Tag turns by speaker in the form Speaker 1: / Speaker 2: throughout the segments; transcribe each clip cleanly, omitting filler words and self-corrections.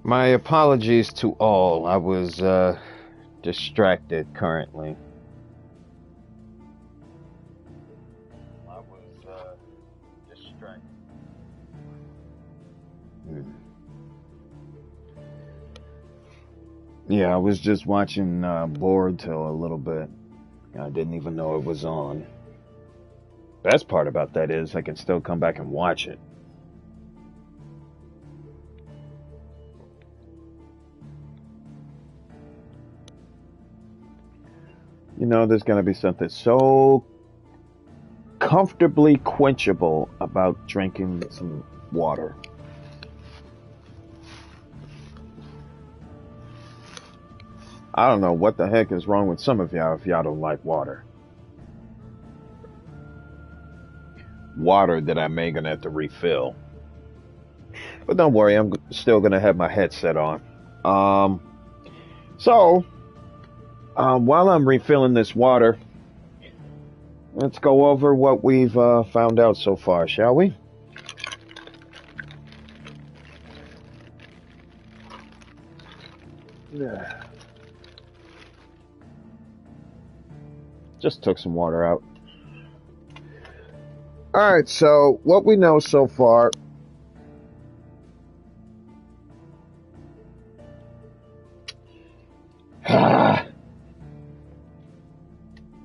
Speaker 1: My apologies to all. I was distracted currently. I was distracted. Hmm. Yeah, I was just watching Boruto a little bit. I didn't even know it was on. Best part about that is I can still come back and watch it. You know, there's gonna be something so comfortably quenchable about drinking some water. I don't know what the heck is wrong with some of y'all if y'all don't like water. Water that I may gonna have to refill. But don't worry, I'm still gonna have my headset on. Um, so while I'm refilling this water, let's go over what we've found out so far, shall we? Yeah. Just took some water out. All right, so what we know so far.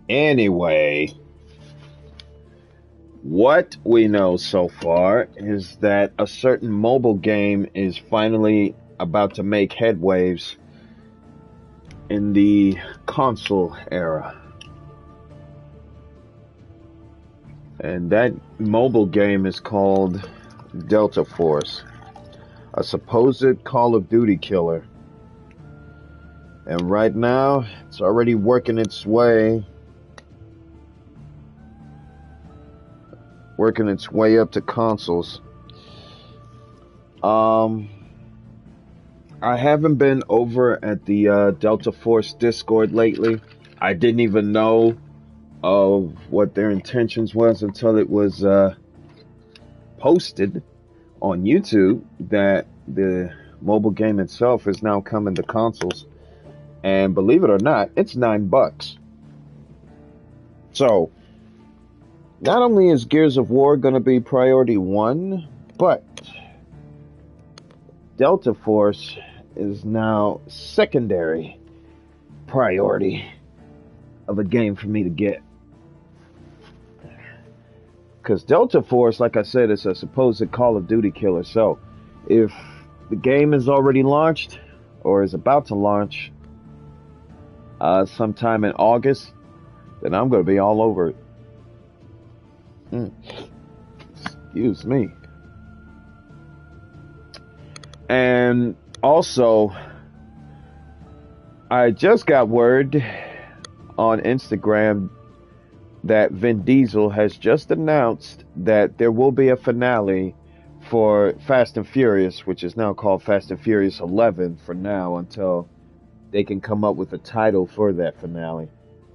Speaker 1: Anyway, what we know so far is that a certain mobile game is finally about to make headwaves in the console era. And that mobile game is called Delta Force, a supposed Call of Duty killer. And right now, it's already working its way up to consoles. I haven't been over at the Delta Force Discord lately. I didn't even know of what their intentions was until it was posted on YouTube that the mobile game itself is now coming to consoles. And believe it or not, it's $9. So, not only is Gears of War going to be priority one, but Delta Force is now secondary priority of a game for me to get. Because Delta Force, like I said, is a supposed Call of Duty killer. So, if the game is already launched or is about to launch sometime in August, then I'm going to be all over it. Excuse me. And also, I just got word on Instagram that Vin Diesel has just announced that there will be a finale for Fast and Furious, which is now called Fast and Furious 11 for now until they can come up with a title for that finale.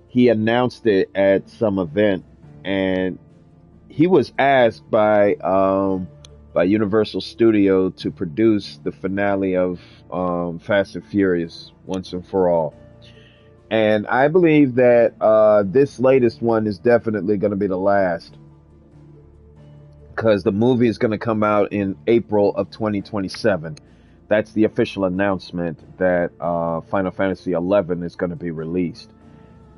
Speaker 1: He announced it at some event, and he was asked by Universal Studio to produce the finale of Fast and Furious once and for all. And I believe that this latest one is definitely going to be the last, because the movie is going to come out in April of 2027. That's the official announcement that Final Fantasy XI is going to be released.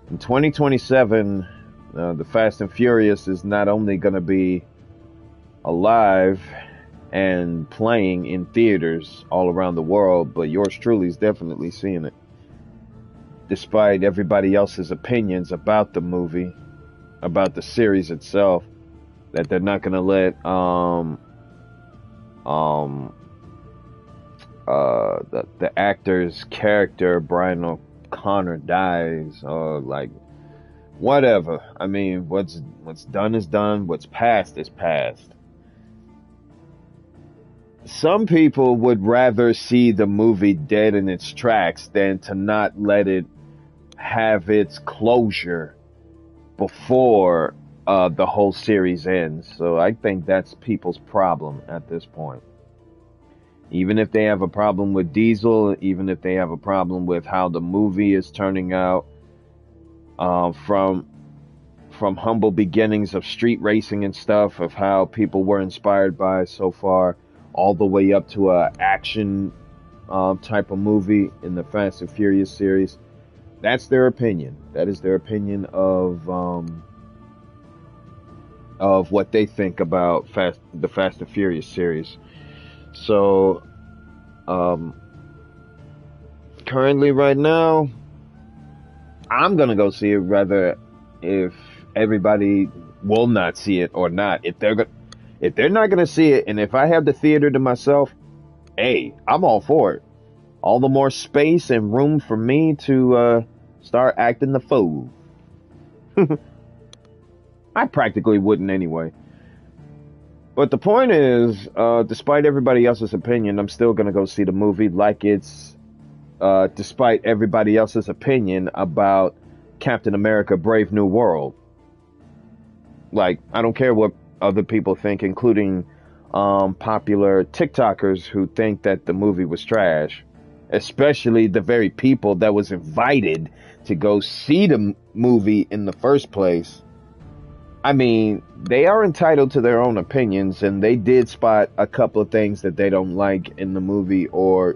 Speaker 1: In 2027, the Fast and Furious is not only going to be alive and playing in theaters all around the world, but yours truly is definitely seeing it. Despite everybody else's opinions about the movie, about the series itself, that they're not going to let the actor's character Brian O'Connor dies, or like whatever. I mean, what's done is done. What's past is past. Some people would rather see the movie dead in its tracks than to not let it have its closure before the whole series ends. So I think that's people's problem at this point. Even if they have a problem with Diesel, even if they have a problem with how the movie is turning out, uh, from humble beginnings of street racing and stuff, of how people were inspired by so far, all the way up to a action type of movie in the Fast and Furious series. That's their opinion. That is their opinion of what they think about the Fast and Furious series. So, um, currently, right now, I'm gonna go see it, rather if everybody will not see it or not. If they're not gonna see it, and if I have the theater to myself, hey, I'm all for it. All the more space and room for me to start acting the fool. I practically wouldn't anyway. But the point is, despite everybody else's opinion, I'm still gonna go see the movie, like it's despite everybody else's opinion about Captain America: Brave New World. Like, I don't care what other people think, including popular TikTokers who think that the movie was trash, especially the very people that was invited to go see the movie in the first place. I mean, they are entitled to their own opinions, and they did spot a couple of things that they don't like in the movie, or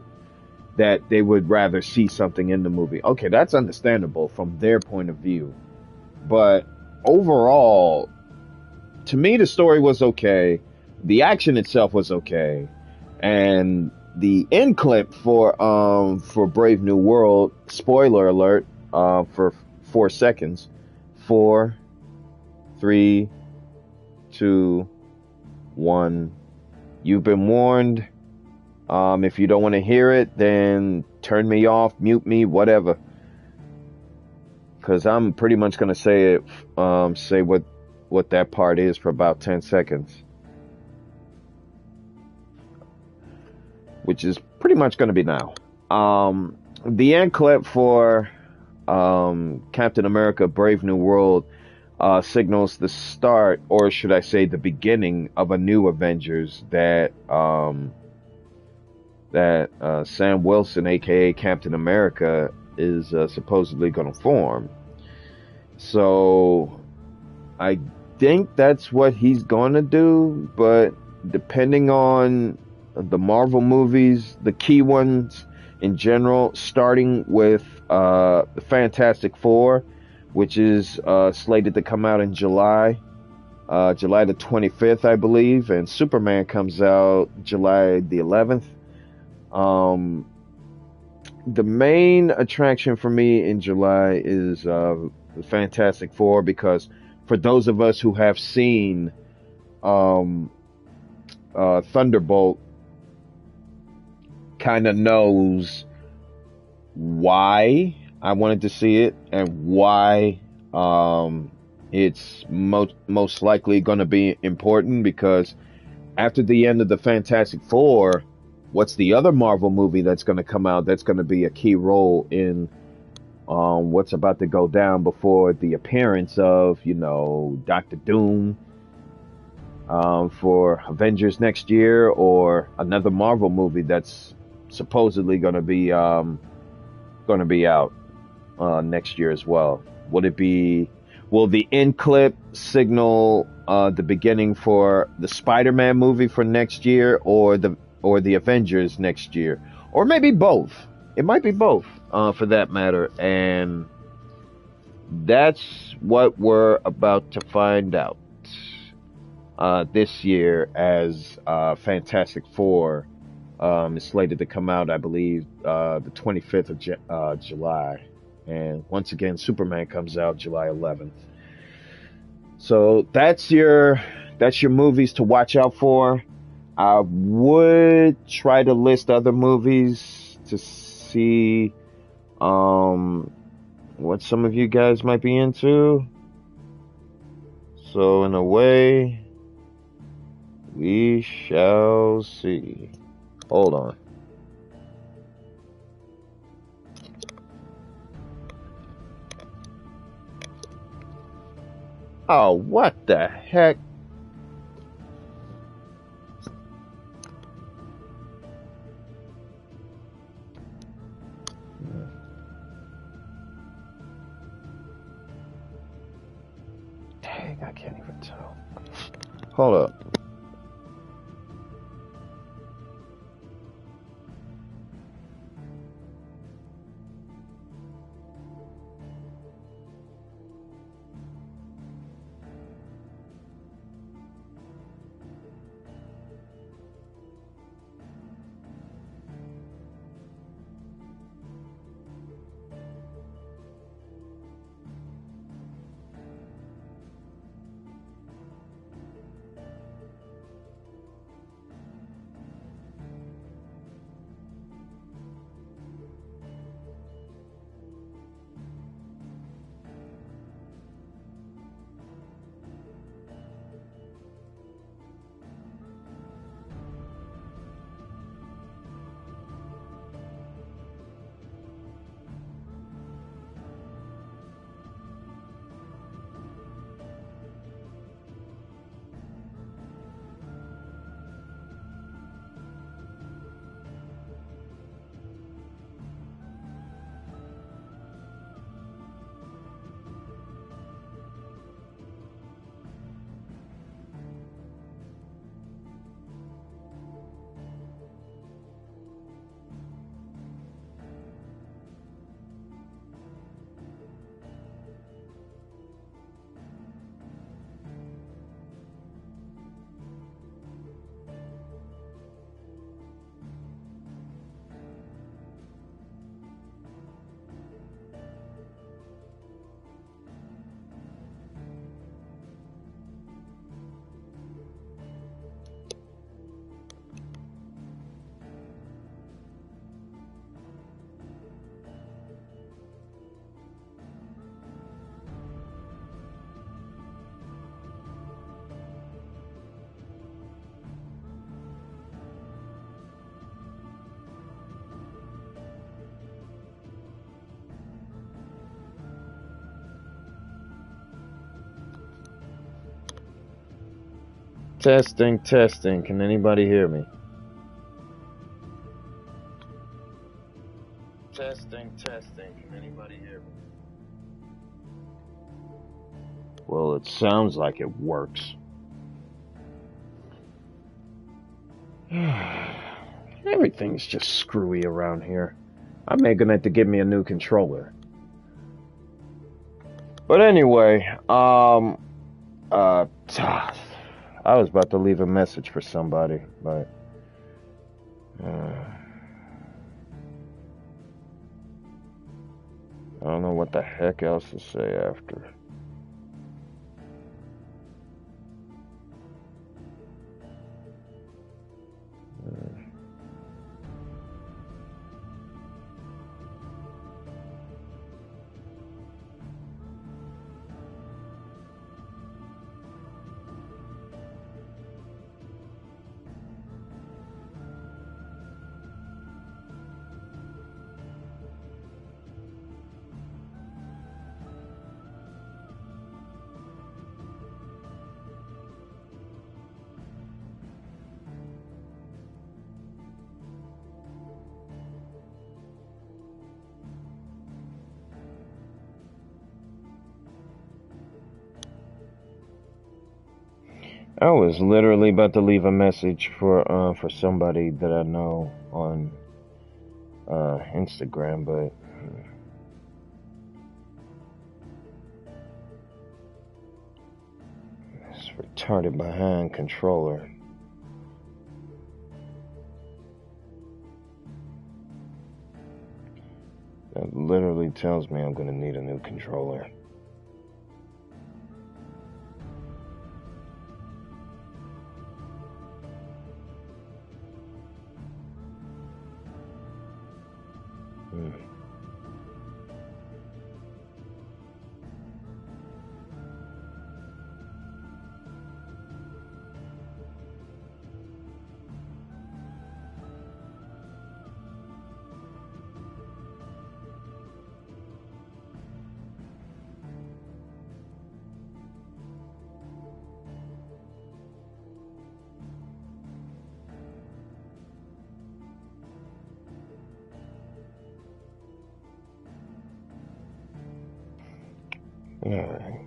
Speaker 1: that they would rather see something in the movie. Okay, that's understandable from their point of view. But overall, to me, the story was okay. The action itself was okay. And the end clip for Brave New World, spoiler alert, for 4 seconds. 4, 3, 2, 1. You've been warned. If you don't want to hear it, then turn me off, mute me, whatever. Because I'm pretty much going to say it, say what that part is for about 10 seconds. Which is pretty much going to be now. The end clip for Captain America: Brave New World signals the start, or should I say the beginning, of a new Avengers that Sam Wilson, aka Captain America, is supposedly going to form. So I think that's what he's going to do, but depending on the Marvel movies, the key ones in general, starting with the Fantastic Four, which is slated to come out in July the 25th, I believe, and Superman comes out July the 11th. The main attraction for me in July is the Fantastic Four, because for those of us who have seen Thunderbolt, kind of knows why I wanted to see it, and why it's most likely going to be important, because after the end of the Fantastic Four, what's the other Marvel movie that's going to come out that's going to be a key role in what's about to go down before the appearance of, Doctor Doom for Avengers next year, or another Marvel movie that's supposedly going to be out next year as well? Will the end clip signal the beginning for the Spider-Man movie for next year, or the Avengers next year, or maybe both? It might be both, for that matter, and that's what we're about to find out this year, as Fantastic Four is slated to come out, I believe, the 25th of July. And once again, Superman comes out July 11th. So that's your movies to watch out for. I would try to list other movies to see what some of you guys might be into. So in a way, we shall see. Hold on. Oh, what the heck? can't even tell. Hold up. Testing, testing. Can anybody hear me? Testing, testing. Can anybody hear me? Well, it sounds like it works. Everything's just screwy around here. I may gonna have to get me a new controller. But anyway, I was about to leave a message for somebody, but I don't know what the heck else to say after. I was literally about to leave a message for somebody that I know on Instagram, but this retarded behind controller. That literally tells me I'm gonna need a new controller. Alright.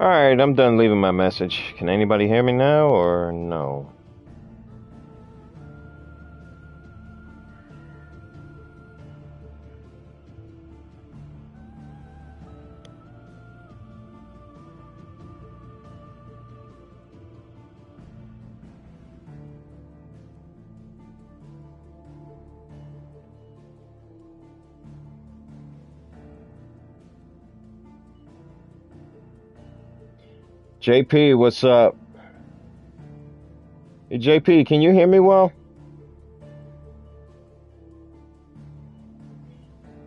Speaker 2: Alright, I'm done leaving my message. Can anybody hear me now, or no? JP, what's up? Hey, JP, can you hear me well?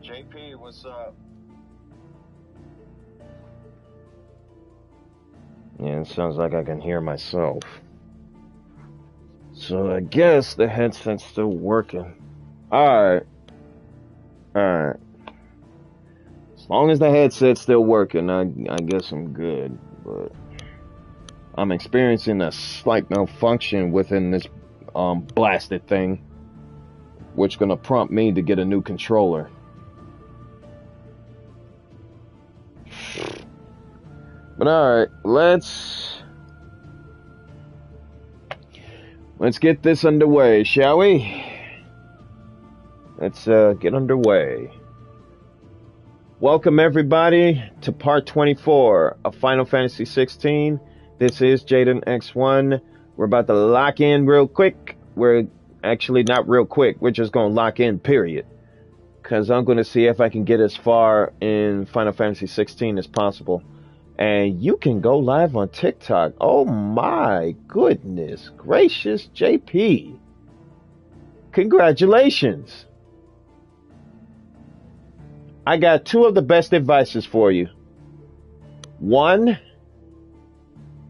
Speaker 2: JP, what's up? Yeah, it sounds like I can hear myself. So I guess the headset's still working. Alright. Alright. As long as the headset's still working, I guess I'm good. But I'm experiencing a slight malfunction within this blasted thing, which gonna prompt me to get a new controller. But alright, let's get this underway, shall we? Let's get underway. Welcome everybody to part 24 of Final Fantasy 16. This is Jaden X1. We're about to lock in real quick. We're actually not real quick. We're just going to lock in, period. Because I'm going to see if I can get as far in Final Fantasy 16 as possible. And you can go live on TikTok. Oh my goodness gracious, JP. Congratulations. I got two of the best advices for you. One,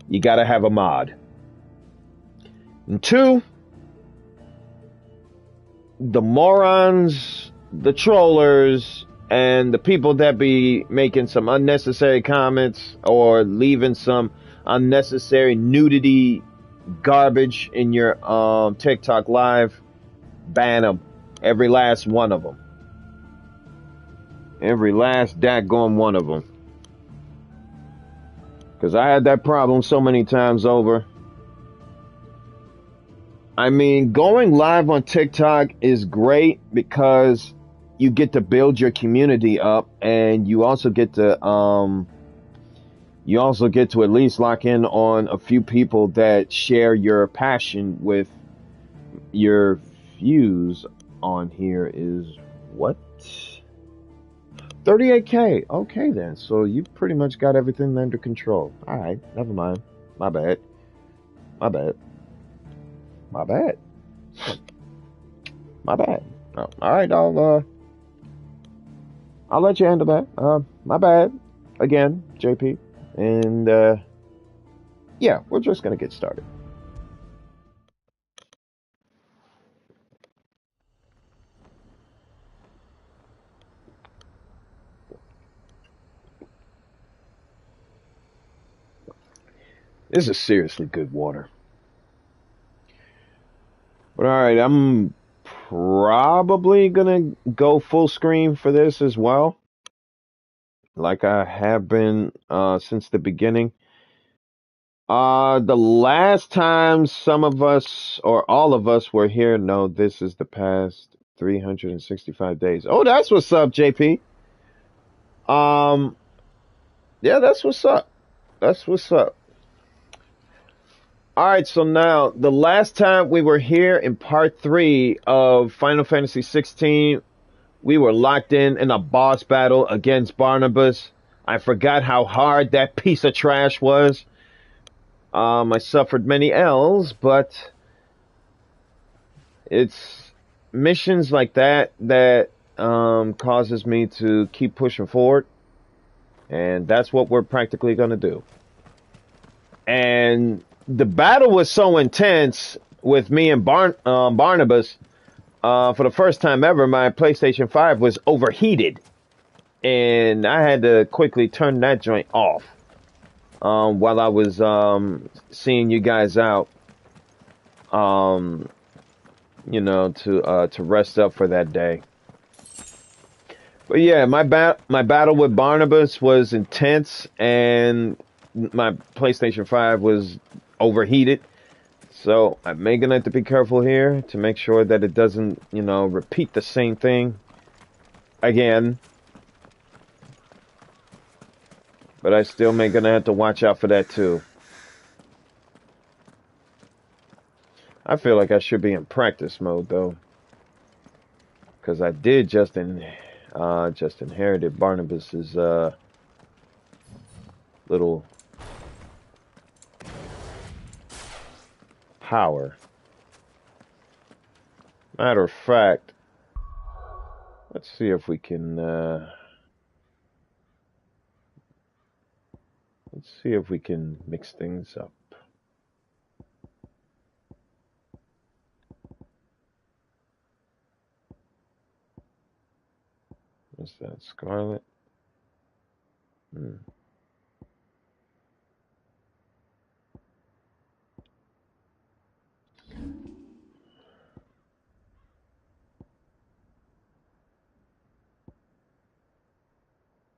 Speaker 2: you gotta have a mod. And two, the morons, the trollers, and the people that be making some unnecessary comments or leaving some unnecessary nudity garbage in your TikTok live, ban them. Every last one of them. Every last daggone one of them. Because I had that problem so many times over. I mean, going live on TikTok is great because you get to build your community up, and you also get to at least lock in on a few people that share your passion with your views on here is what? 38K. Okay then. So you pretty much got everything under control. Alright, never mind. My bad. My bad. My bad. My bad. Oh, alright, I'll let you handle that. My bad. Again, JP. And yeah, we're just gonna get started. This is seriously good water. But alright, I'm probably gonna go full screen for this as well. Like I have been since the beginning. The last time some of us or all of us were here, no, this is the past 365 days. Oh, that's what's up, JP. Yeah, that's what's up. That's what's up. All right, so now the last time we were here in part 3 of Final Fantasy 16, we were locked in a boss battle against Barnabas. I forgot how hard that piece of trash was. I suffered many L's, but it's missions like that causes me to keep pushing forward, and that's what we're practically going to do. And the battle was so intense with me and Barnabas. For the first time ever, my PlayStation 5 was overheated, and I had to quickly turn that joint off while I was seeing you guys out. You know, to rest up for that day. But yeah, my battle with Barnabas was intense, and my PlayStation 5 was overheated. So I'm gonna have to be careful here to make sure that it doesn't, you know, repeat the same thing again. But I still may gonna have to watch out for that too. I feel like I should be in practice mode though, because I did just inherited Barnabas's little power. Matter of fact, let's see if we can let's see if we can mix things up. What's that, Scarlet? Hmm.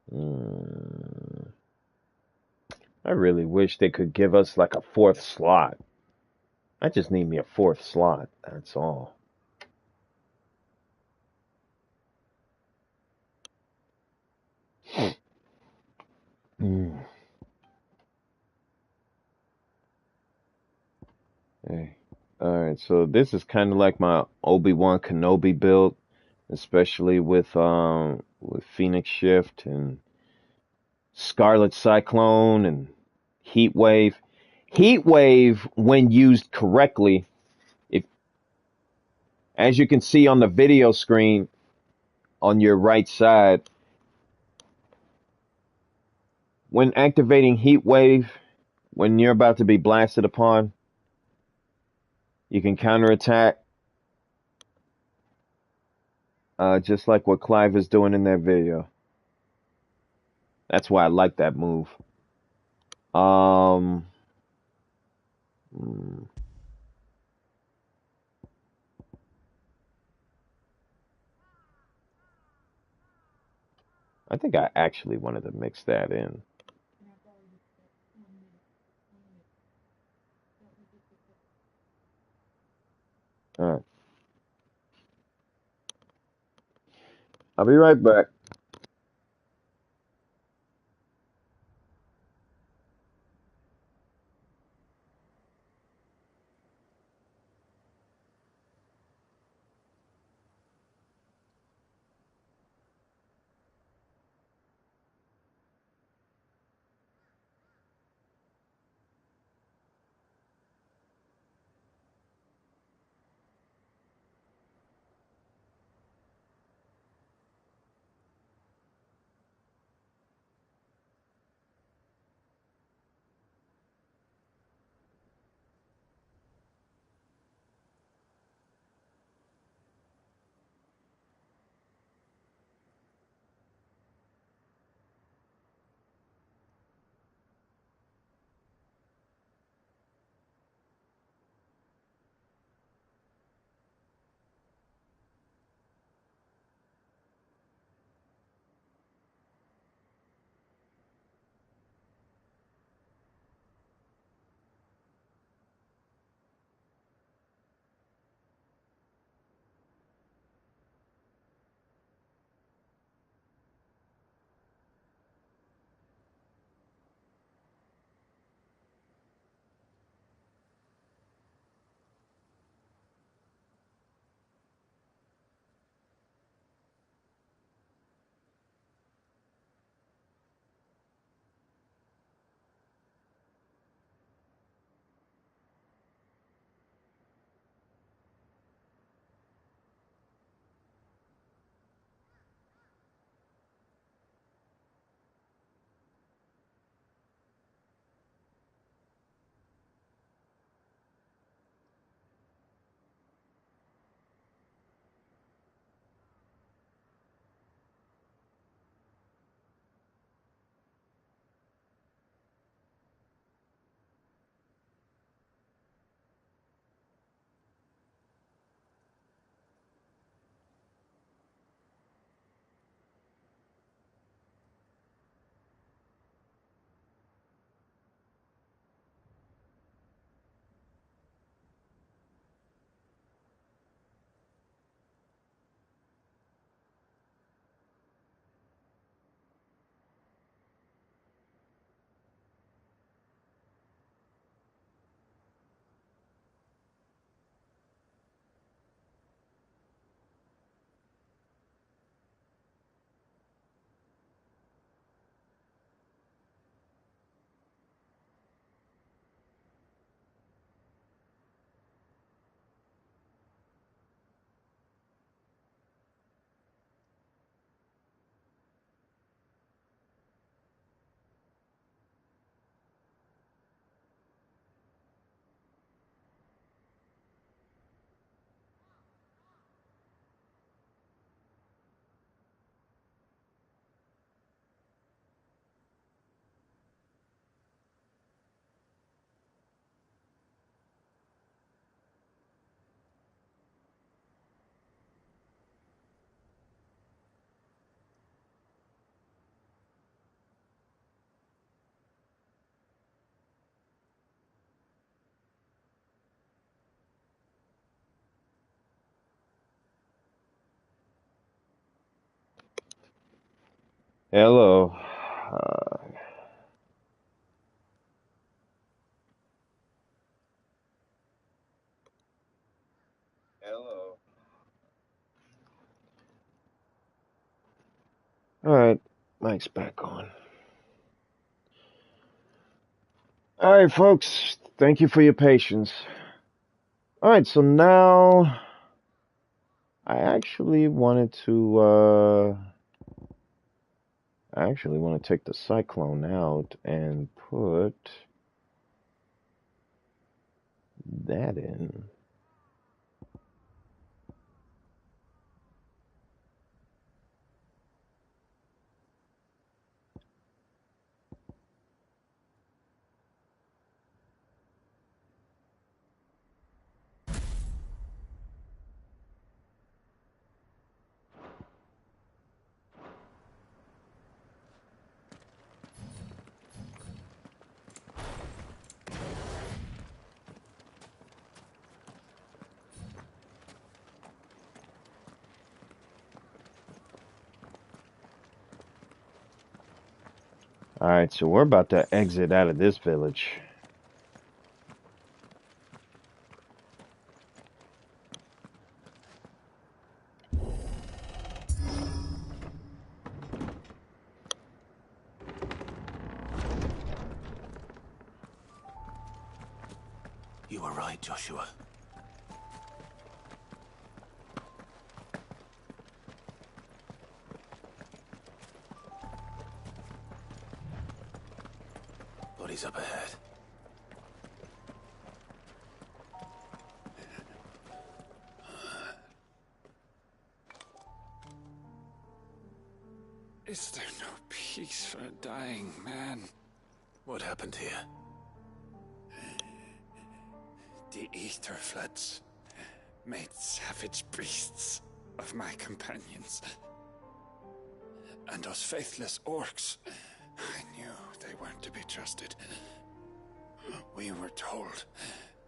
Speaker 2: Hmm. I really wish they could give us like a fourth slot. I just need me a fourth slot. That's all. Hmm. Hey. Alright, so this is kind of like my Obi-Wan Kenobi build, especially with Phoenix Shift and Scarlet Cyclone and Heat Wave. Heat Wave, when used correctly, if as you can see on the video screen on your right side, when activating Heat Wave, when you're about to be blasted upon, you can counterattack, just like what Clive is doing in that video. That's why I like that move. Um, hmm, I think I actually wanted to mix that in. All right, I'll be right back.
Speaker 1: Hello. Hello. All right, mic's back on. All right, folks. Thank you for your patience. All right, so now I actually wanted to take the Cyclone out and put that in. All right, so we're about to exit out of this village.
Speaker 3: You were right, Joshua. Bodies up ahead.
Speaker 4: Is there no peace for a dying man?
Speaker 3: What happened here?
Speaker 4: The Ether Floods made savage beasts of my companions. And those faithless orcs, I knew they weren't to be trusted. We were told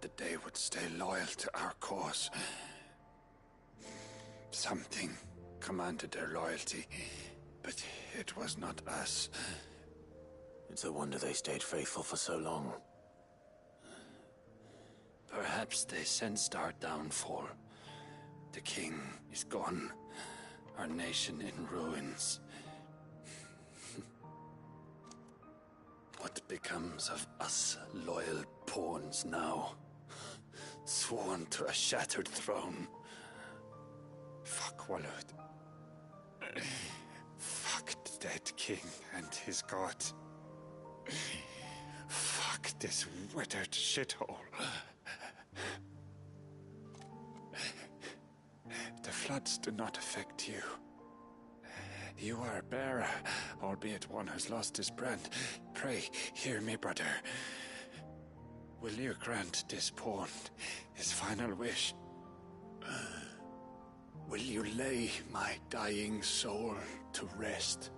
Speaker 4: that they would stay loyal to our cause. Something commanded their loyalty, but it was not us.
Speaker 3: It's a wonder they stayed faithful for so long.
Speaker 4: Perhaps they sensed our downfall. The king is gone, our nation in ruins. What becomes of us loyal pawns now? Sworn to a shattered throne. Fuck Waloed. Fuck the dead king and his god. Fuck this withered shithole. The floods do not affect you. You are a bearer, albeit one who's lost his brand. Pray, hear me, brother. Will you grant this pawn his final wish? Will you lay my dying soul to rest?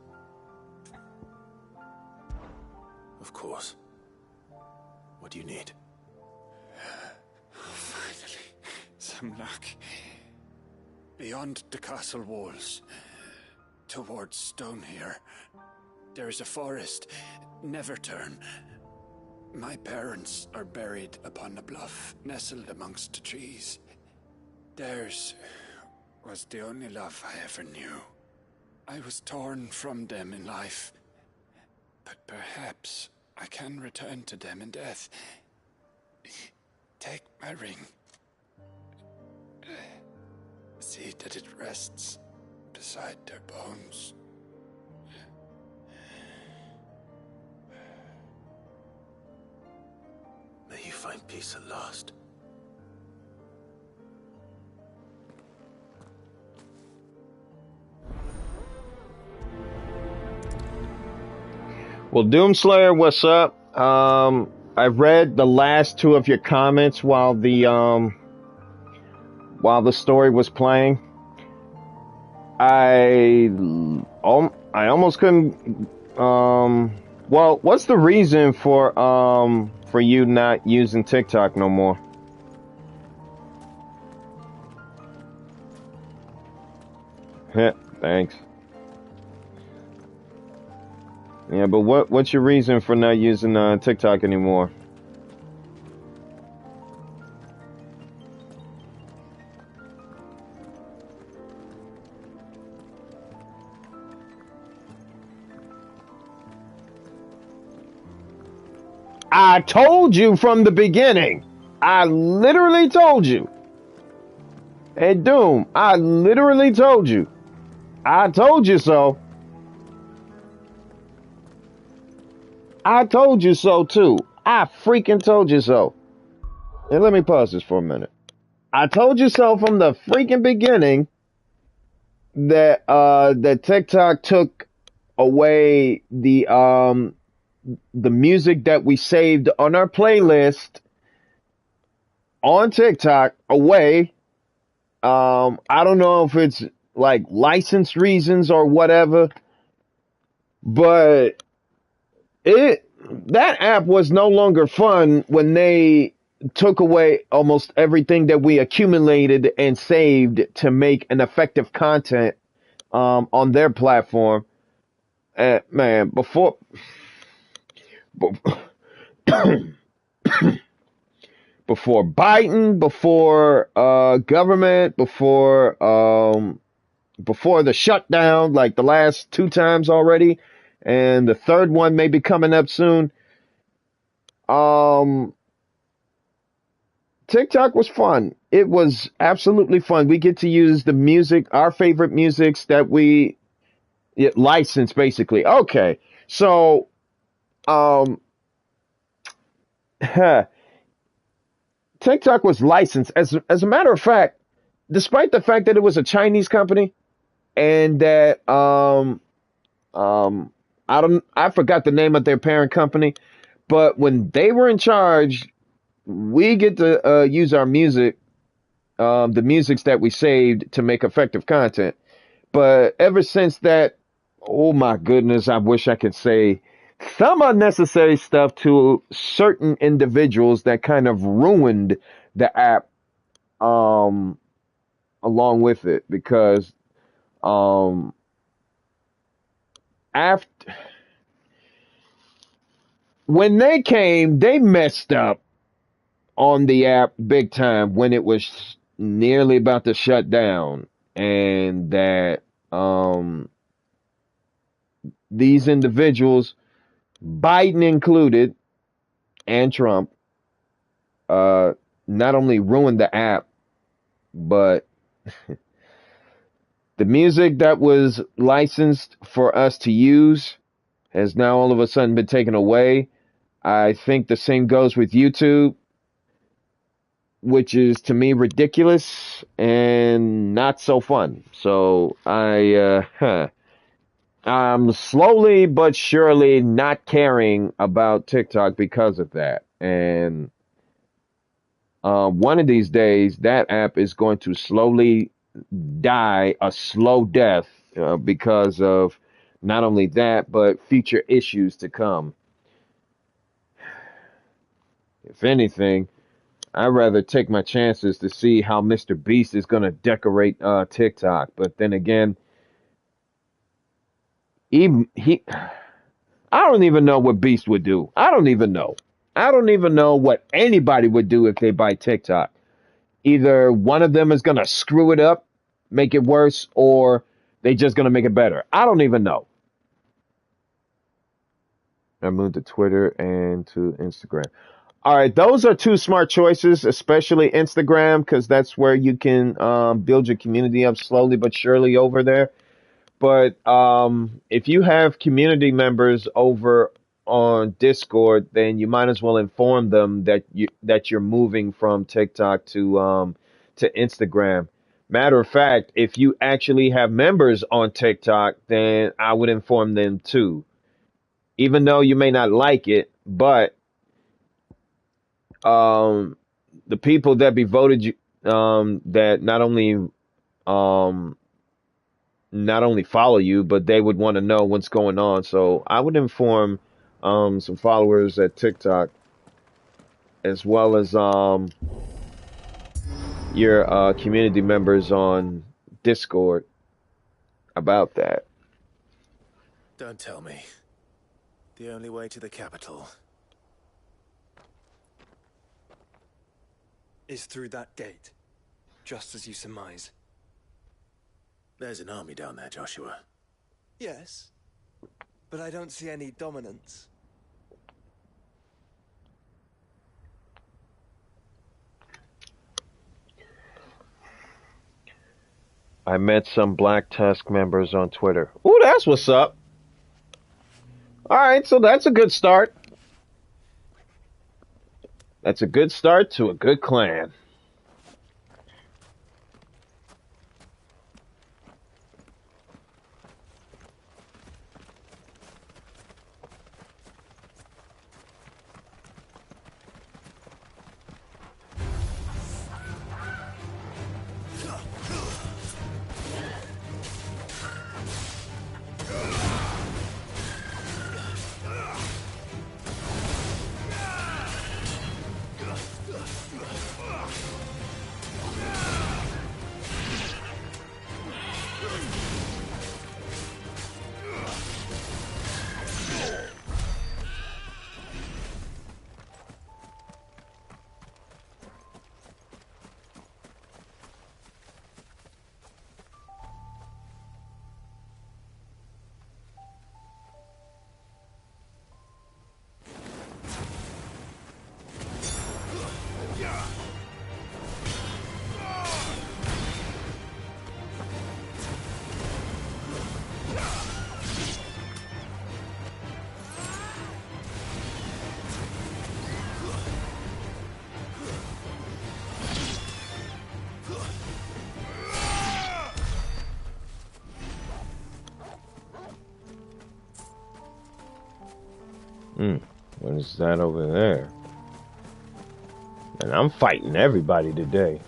Speaker 3: Of course. What do you need?
Speaker 4: Finally, some luck. Beyond the castle walls, towards Stonehere, there is a forest. Never turn. My parents are buried upon a bluff, nestled amongst the trees. Theirs was the only love I ever knew. I was torn from them in life, but perhaps I can return to them in death. Take my ring. See that it rests beside their bones.
Speaker 3: May you find peace at last.
Speaker 1: Well, Doomslayer, what's up? I read the last two of your comments while the story was playing. I almost couldn't. Well, what's the reason for you not using TikTok no more? Yeah, thanks.
Speaker 2: Yeah, but what's your reason for not using TikTok anymore? I told you from the beginning. I literally told you. Hey, Doom, I literally told you. I told you so. I told you so, too. I freaking told you so. And let me pause this for a minute. I told you so from the freaking beginning that that TikTok took away the music that we saved on our playlist on TikTok away. I don't know if it's like license reasons or whatever, but that app was no longer fun when they took away almost everything that we accumulated and saved to make an effective content on their platform. Man, before Biden, before government, before the shutdown, like the last 2 times already, and the third one may be coming up soon. TikTok was fun. It was absolutely fun. We get to use the music, our favorite musics that we license, basically. Okay, so TikTok was licensed. As a matter of fact, despite the fact that it was a Chinese company and that I forgot the name of their parent company, but when they were in charge, we get to use our music, the musics that we saved to make effective content. But ever since that, oh my goodness, I wish I could say some unnecessary stuff to certain individuals that kind of ruined the app along with it, because after when they came, they messed up on the app big time when it was nearly about to shut down, and that these individuals, Biden included, and Trump, not only ruined the app, but the music that was licensed for us to use has now all of a sudden been taken away. I think the same goes with YouTube, which is to me ridiculous and not so fun. So I'm slowly but surely not caring about TikTok because of that. And one of these days, that app is going to slowly die a slow death because of not only that, but future issues to come. If anything, I'd rather take my chances to see how Mr. Beast is going to decorate TikTok. But then again, he I don't even know what Beast would do. I don't even know. I don't even know what anybody would do if they buy TikTok. Either one of them is going to screw it up, make it worse, or they just going to make it better. I don't even know. I moved to Twitter and to Instagram. All right, those are 2 smart choices, especially Instagram, because that's where you can build your community up slowly but surely over there. But if you have community members over on Discord, then you might as well inform them that you're moving from TikTok to Instagram. Matter of fact, if you actually have members on TikTok, then I would inform them too. Even though you may not like it, but the people that be voted you, that not only follow you, but they would want to know what's going on. So I would inform some followers at TikTok, as well as your community members on Discord about that.
Speaker 3: Don't tell me. The only way to the capital
Speaker 5: is through that gate, just as you surmise.
Speaker 3: There's an army down there, Joshua.
Speaker 5: Yes, but I don't see any dominance.
Speaker 2: I met some Black Tusk members on Twitter. Ooh, that's what's up. Alright, so that's a good start. That's a good start to a good clan. What is that over there? And I'm fighting everybody today.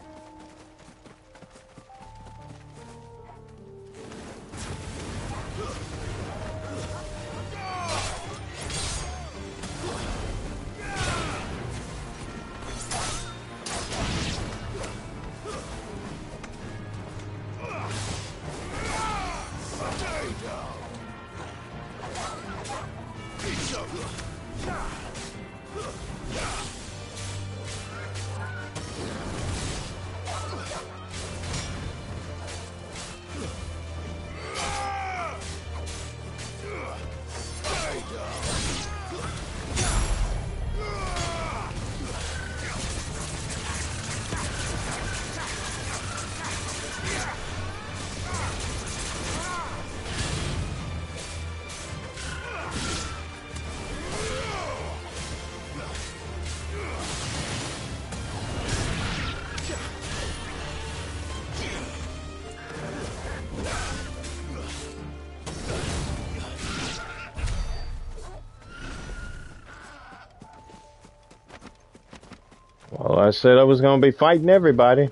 Speaker 2: Well, I said I was going to be fighting everybody.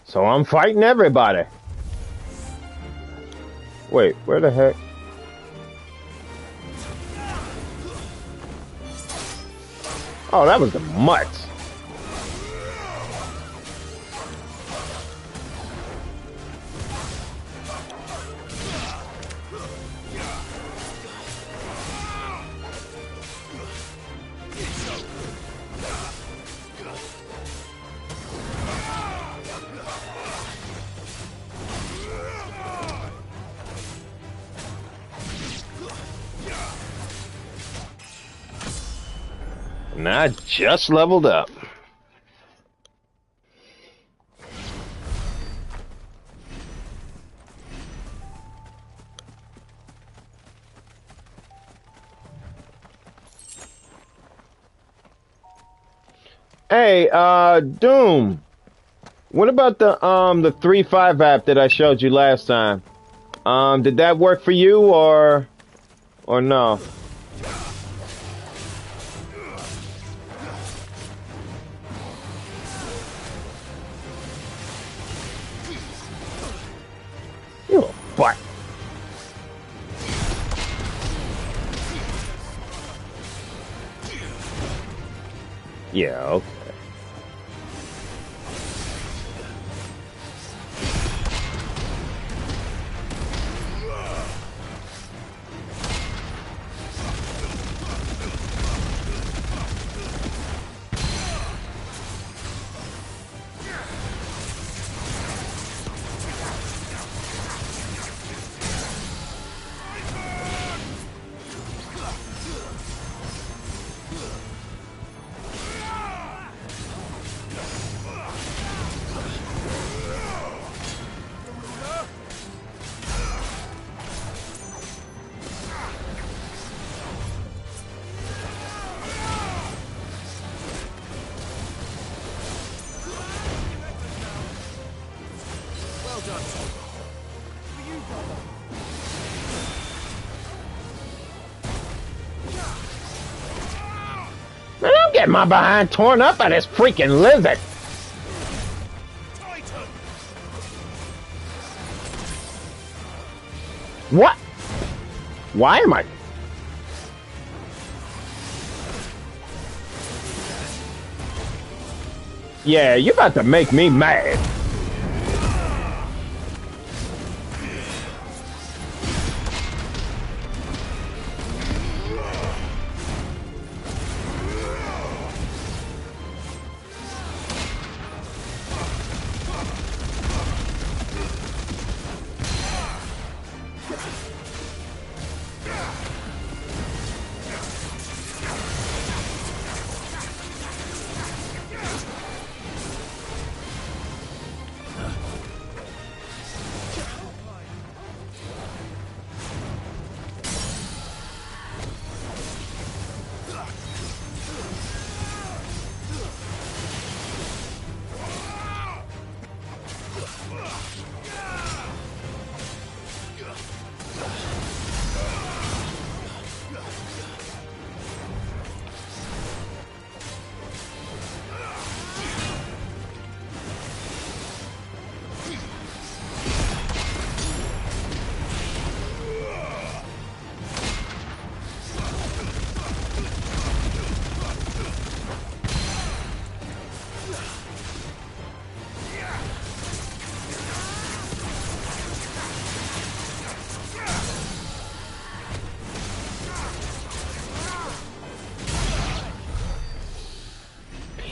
Speaker 2: So I'm fighting everybody. Wait, where the heck? Oh, that was the mutts. And I just leveled up. Hey, Doom. What about the 3.5 app that I showed you last time? Did that work for you or no? You a butt. Yeah, okay. get my behind torn up by this freaking lizard. What? Why am I? Yeah, you're about to make me mad.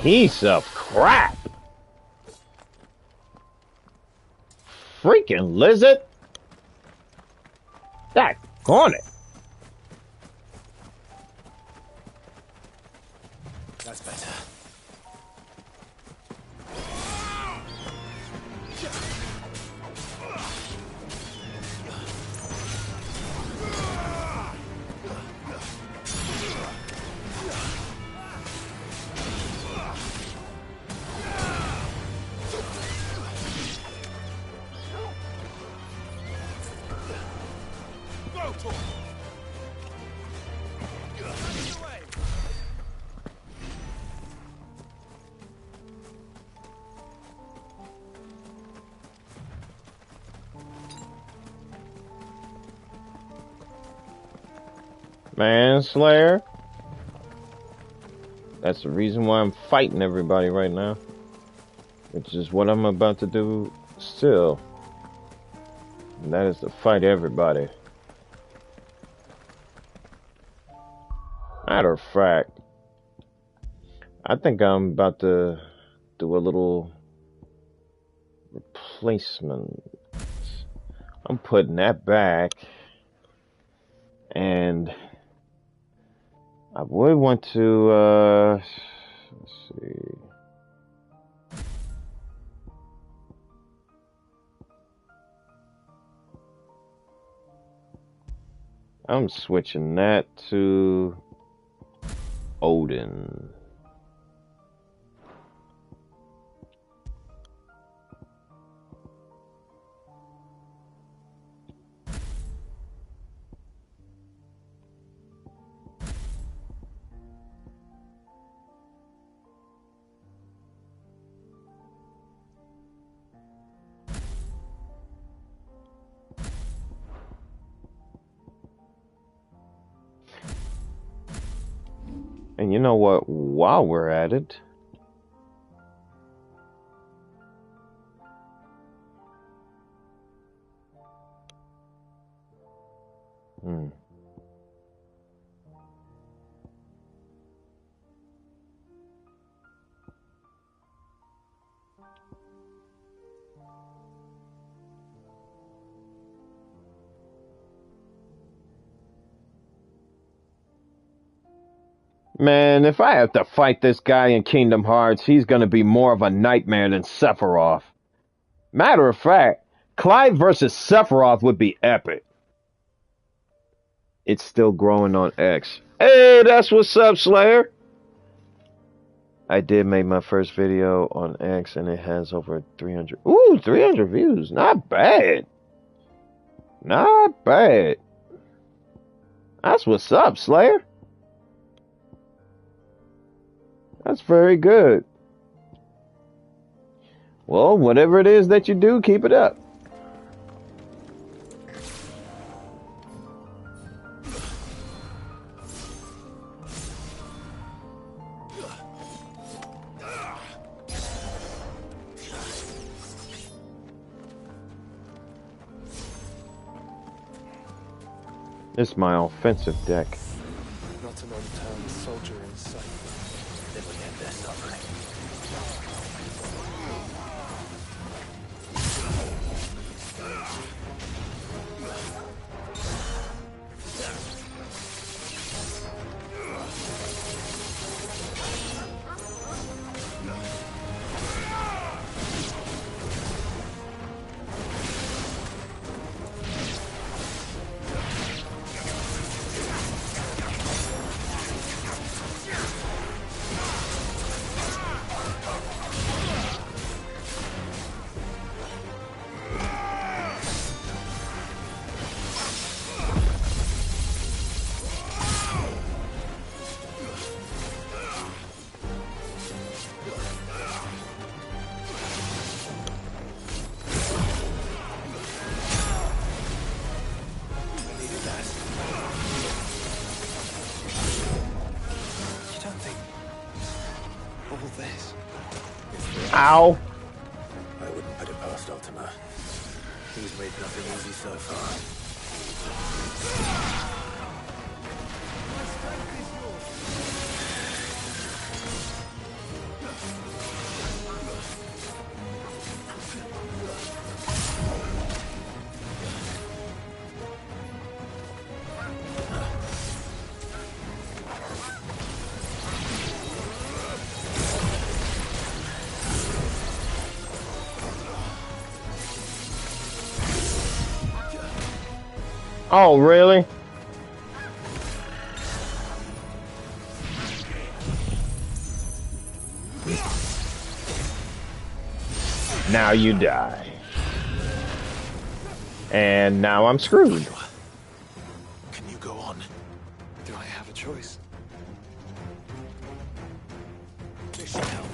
Speaker 2: Piece of crap. Freaking lizard. Daggone it.
Speaker 3: That's better.
Speaker 2: Manslayer. That's the reason why I'm fighting everybody right now. Which is what I'm about to do still. And that is to fight everybody. Matter of fact, I think I'm about to do a little replacement. I'm putting that back. And I would want to, let's see. I'm switching that to Odin. And you know what? While we're at it, man, if I have to fight this guy in Kingdom Hearts, he's gonna be more of a nightmare than Sephiroth. Matter of fact, Clive versus Sephiroth would be epic. It's still growing on X. Hey, that's what's up, Slayer. I did make my first video on X, and it has over 300. Ooh, 300 views. Not bad. Not bad. That's what's up, Slayer.
Speaker 1: That's very good. Well, whatever it is that you do, keep it up. This is my offensive deck.
Speaker 5: Not an unturned soldier in sight. They will end their suffering.
Speaker 1: Ow.
Speaker 3: I wouldn't put it past Ultima. He's made nothing easy so far.
Speaker 1: Oh, really? Now you die. And now I'm screwed.
Speaker 3: Can you go on?
Speaker 5: Do I have a choice?
Speaker 3: This should help.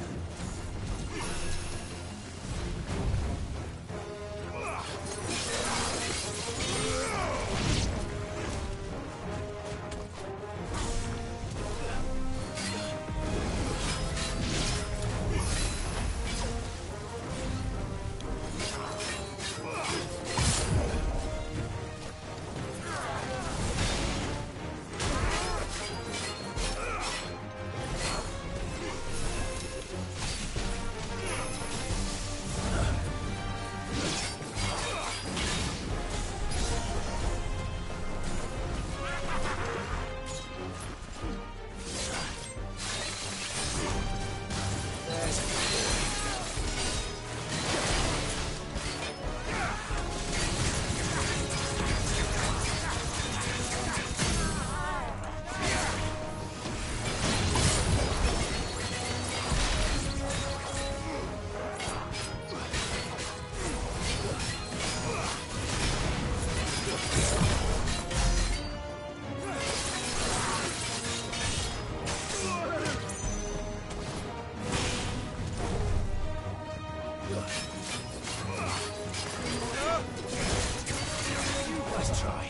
Speaker 3: Let's try.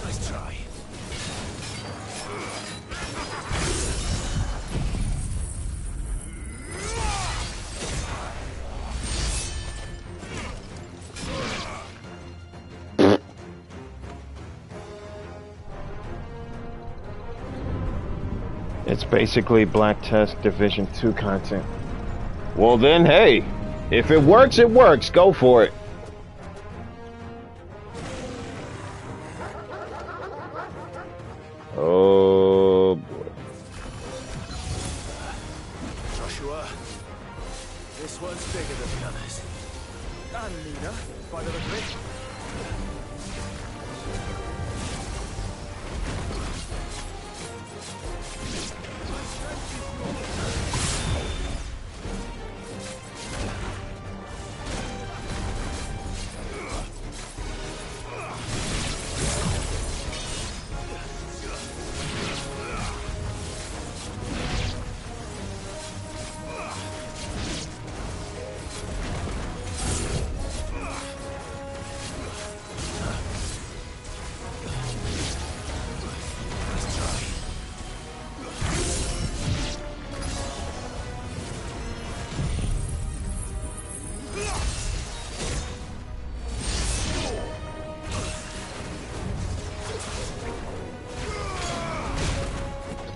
Speaker 3: Nice try.
Speaker 1: It's basically Black Tusk Division 2 content. Well then, hey, if it works, it works. Go for it. Oh boy.
Speaker 3: Joshua, this one's bigger than the others. And Nina, by the look of it.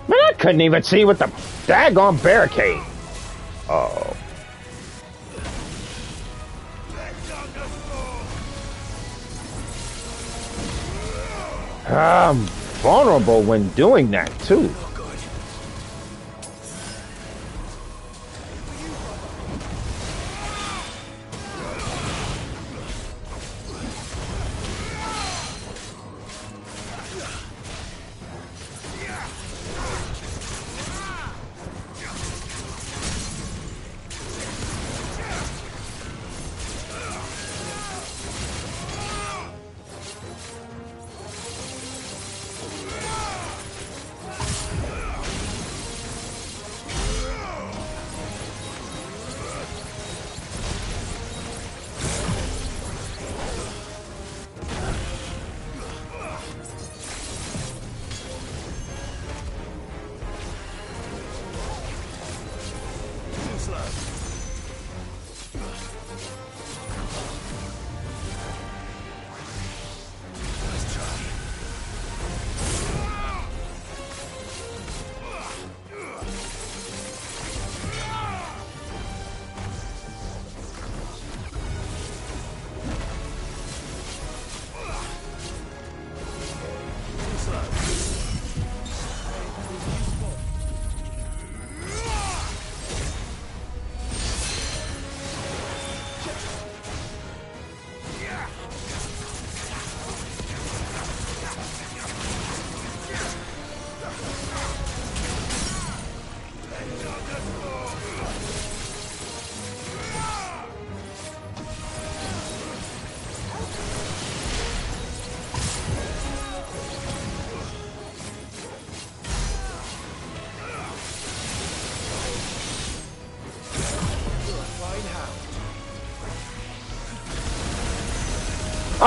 Speaker 2: Man, I couldn't even see with the daggone barricade. Oh. I'm vulnerable when doing that, too.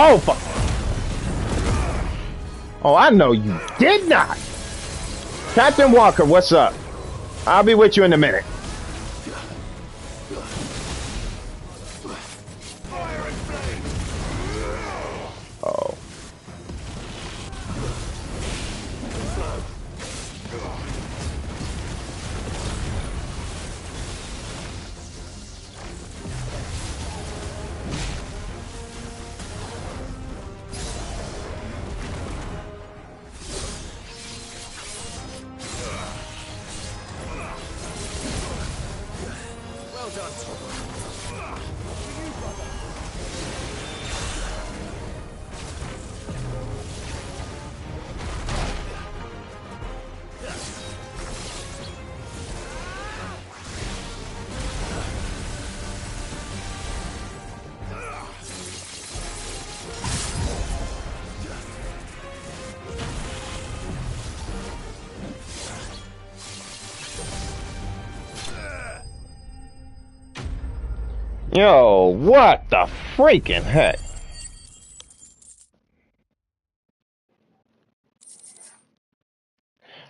Speaker 2: Oh, fuck. Oh, I know you did not. Captain Walker, what's up? I'll be with you in a minute. Oh. Yo, what the freaking heck?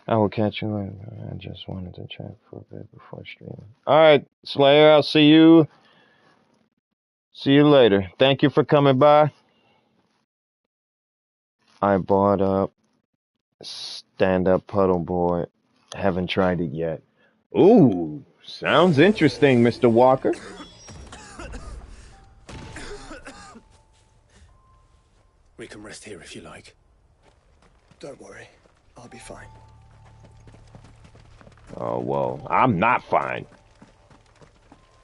Speaker 2: I will catch you later. I just wanted to chat for a bit before streaming. Alright, Slayer, I'll see you. See you later. Thank you for coming by. I bought up stand-up puddle board. Haven't tried it yet. Ooh, sounds interesting, Mr. Walker.
Speaker 3: We can rest here if you like.
Speaker 5: Don't worry. I'll be fine.
Speaker 2: Oh, well, I'm not fine.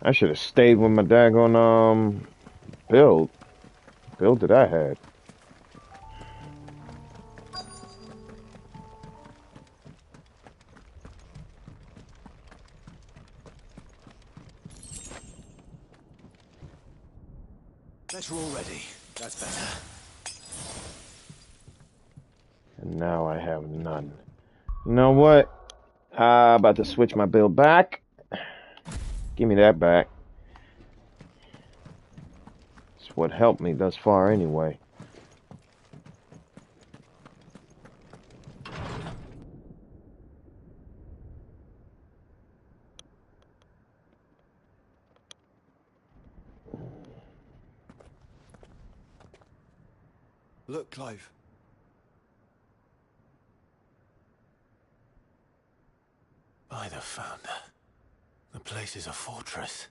Speaker 2: I should have stayed with my daggone, build.
Speaker 1: build did I had?
Speaker 3: Better already. That's better.
Speaker 1: And now I have none. You know what? About to switch my build back. Give me that back. It's what helped me thus far anyway.
Speaker 3: Look, Clive. By the Founder. The place is a fortress.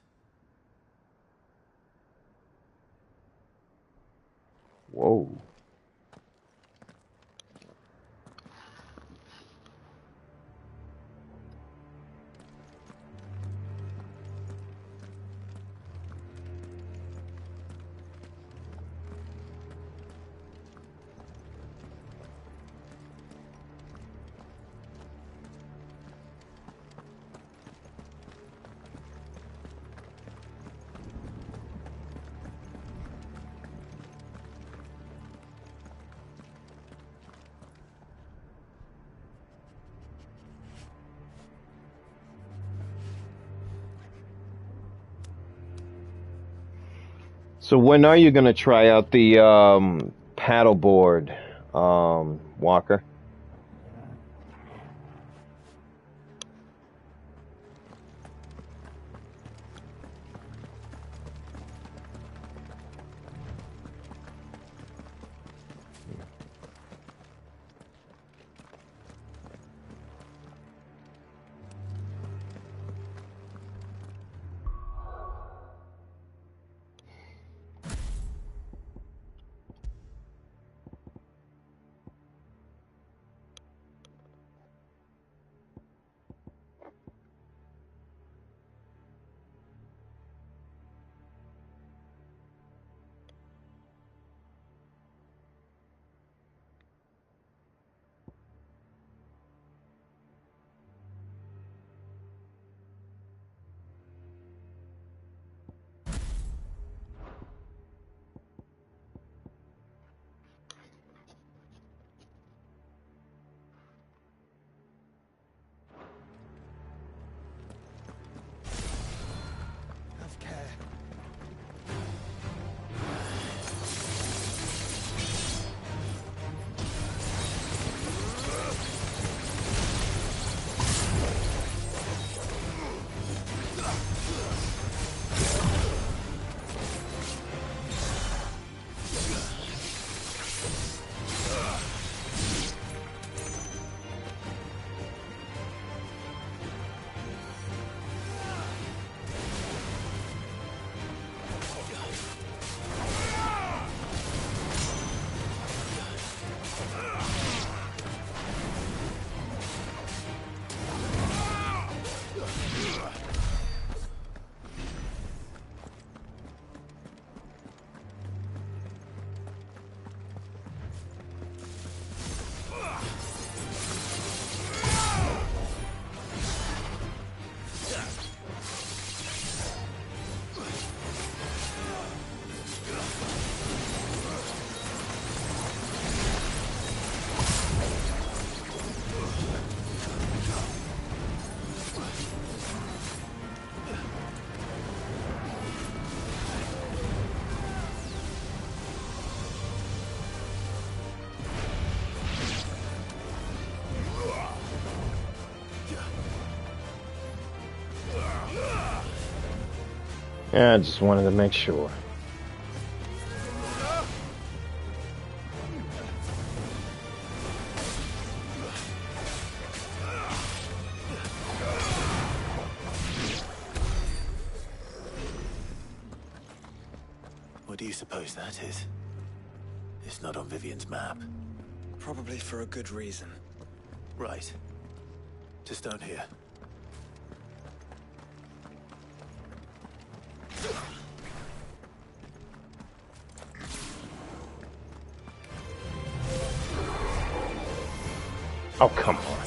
Speaker 1: Whoa. So when are you gonna try out the paddleboard, Walker?
Speaker 5: Have care.
Speaker 1: Yeah, I just wanted to make sure.
Speaker 3: What do you suppose that is? It's not on Vivian's map.
Speaker 4: Probably for a good reason.
Speaker 3: Right. To stone here.
Speaker 2: Oh, come on.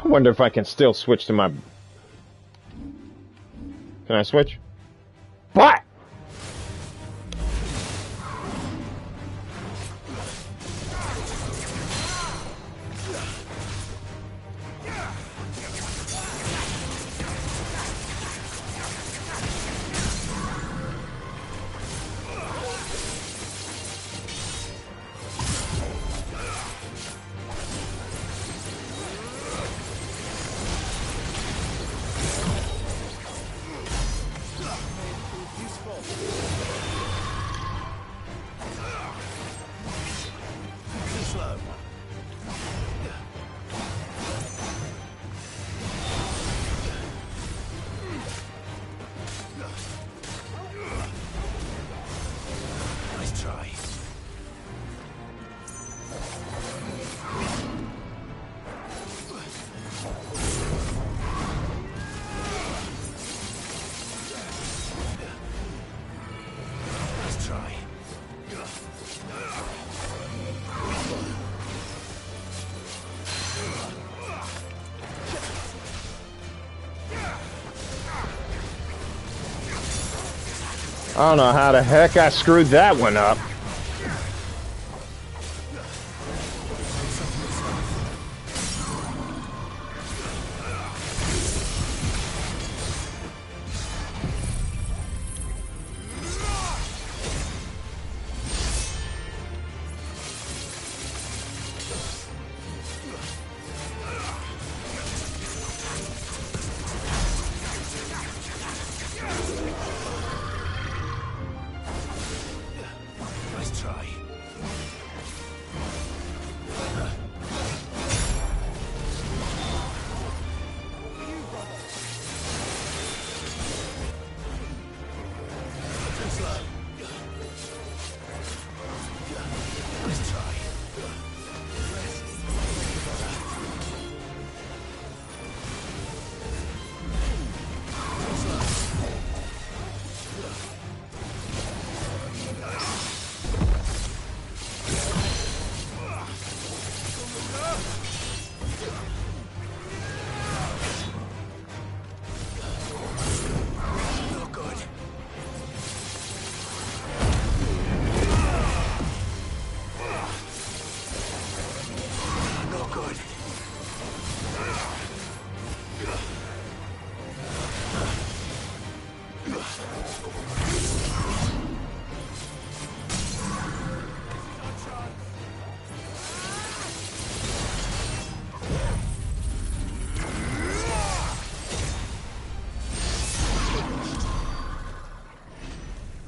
Speaker 2: I wonder if I can still switch to my... Can I switch? What? I don't know how the heck I screwed that one up.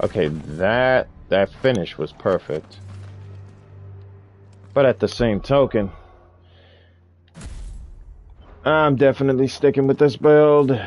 Speaker 2: Okay, that finish was perfect. But at the same token, I'm definitely sticking with this build.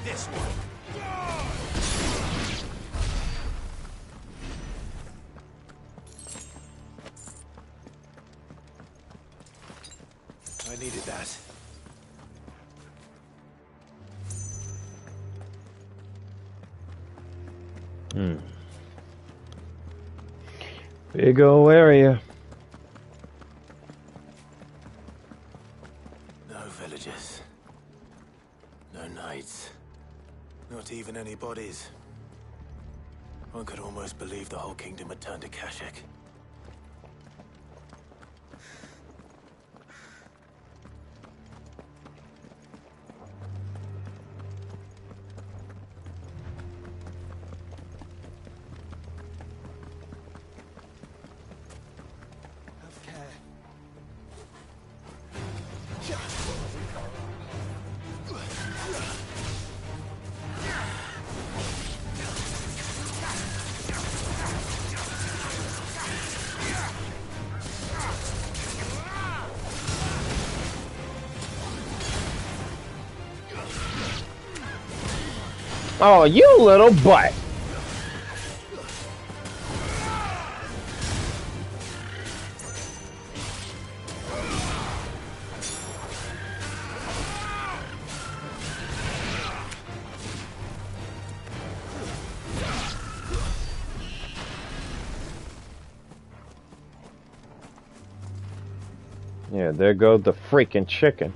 Speaker 3: This one. I needed that.
Speaker 2: Big ol' area.
Speaker 3: No villages. No knights. Not even any bodies. One could almost believe the whole kingdom had turned to Kashyyyk.
Speaker 2: Oh, you little butt. Yeah, there goes the freaking chicken.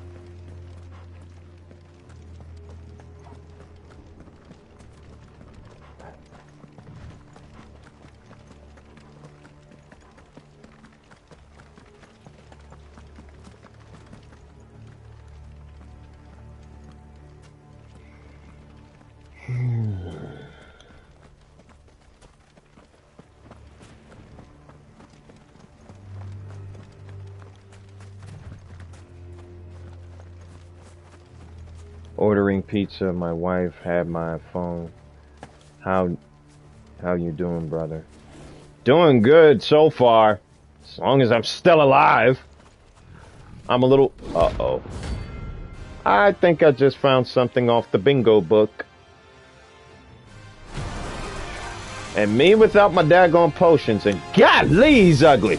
Speaker 2: Ordering pizza. My wife had my phone. How you doing, brother? Doing good so far. As long as I'm still alive. I'm a little... Uh-oh. I think I just found something off the bingo book. And me without my daggone potions, and golly, he's ugly.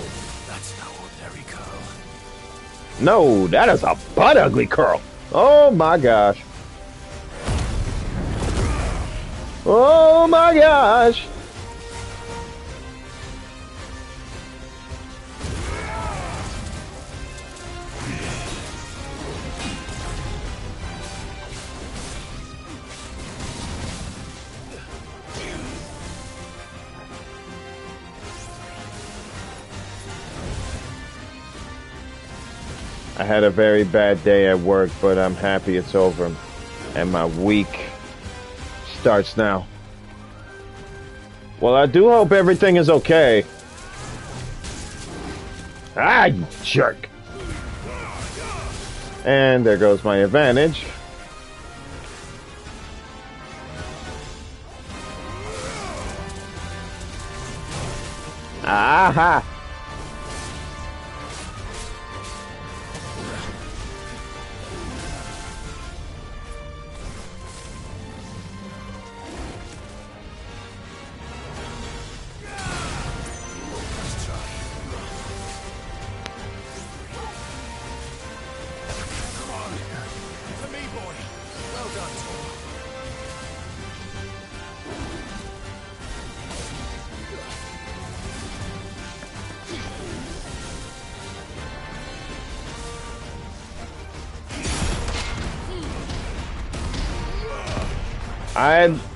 Speaker 3: That's no ordinary curl.
Speaker 2: No, that is a butt ugly curl. Oh my gosh. Oh my gosh. I had a very bad day at work, but I'm happy it's over. And my week starts now. Well, I do hope everything is okay. Ah, you jerk. And there goes my advantage. Aha!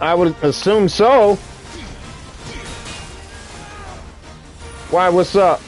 Speaker 2: I would assume so. Why, what's up?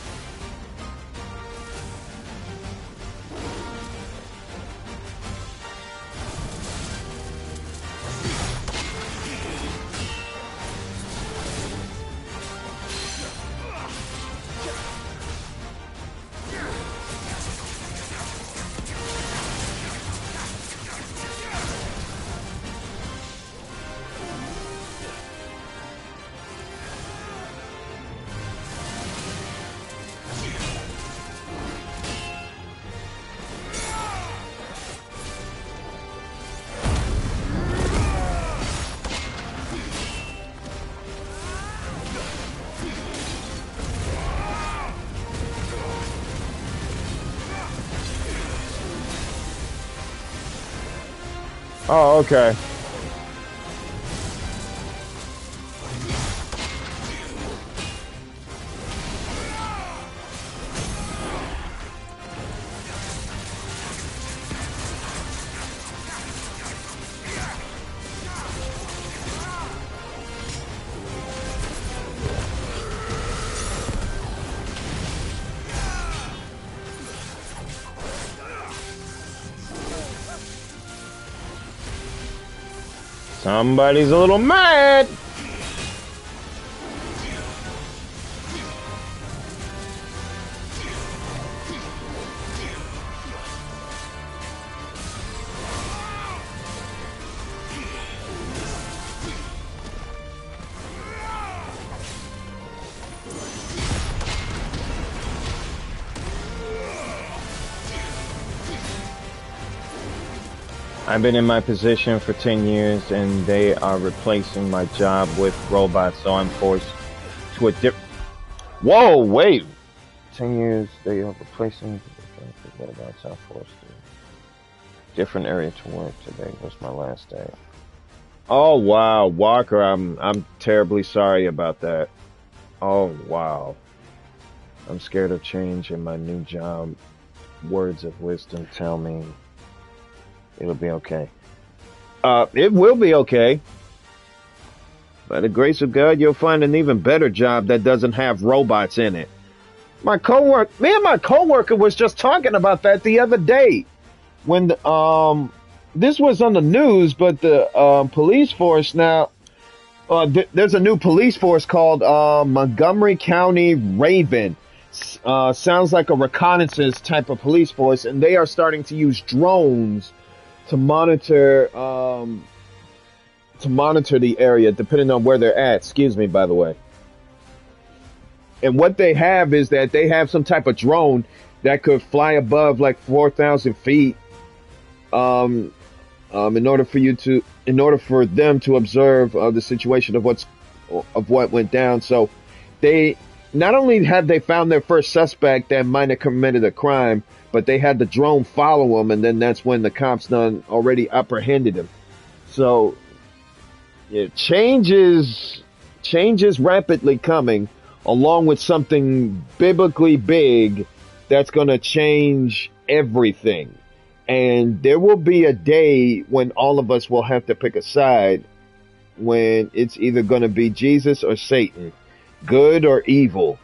Speaker 2: Oh, okay. Somebody's a little mad. I've been in my position for 10 years and they are replacing my job with robots, so I'm forced to a Whoa, wait! 10 years, they are replacing robots, I'm forced to different area to work. Today was my last day. Oh wow, Walker, I'm terribly sorry about that. Oh wow. I'm scared of change in my new job. Words of wisdom tell me it'll be okay. It will be okay. By the grace of God, you'll find an even better job that doesn't have robots in it. Me and my coworker was just talking about that the other day. When this was on the news, but the police force now, there's a new police force called Montgomery County Raven. Sounds like a reconnaissance type of police force, and they are starting to use drones to monitor the area, depending on where they're at. Excuse me, by the way. And what they have is that they have some type of drone that could fly above like 4,000 feet. In order for them to observe the situation of what went down. So they not only have they found their first suspect that might have committed a crime, but they had the drone follow him, and then that's when the cops done already apprehended him. So yeah, change is rapidly coming, along with something biblically big that's going to change everything. And there will be a day when all of us will have to pick a side, when it's either going to be Jesus or Satan, good or evil,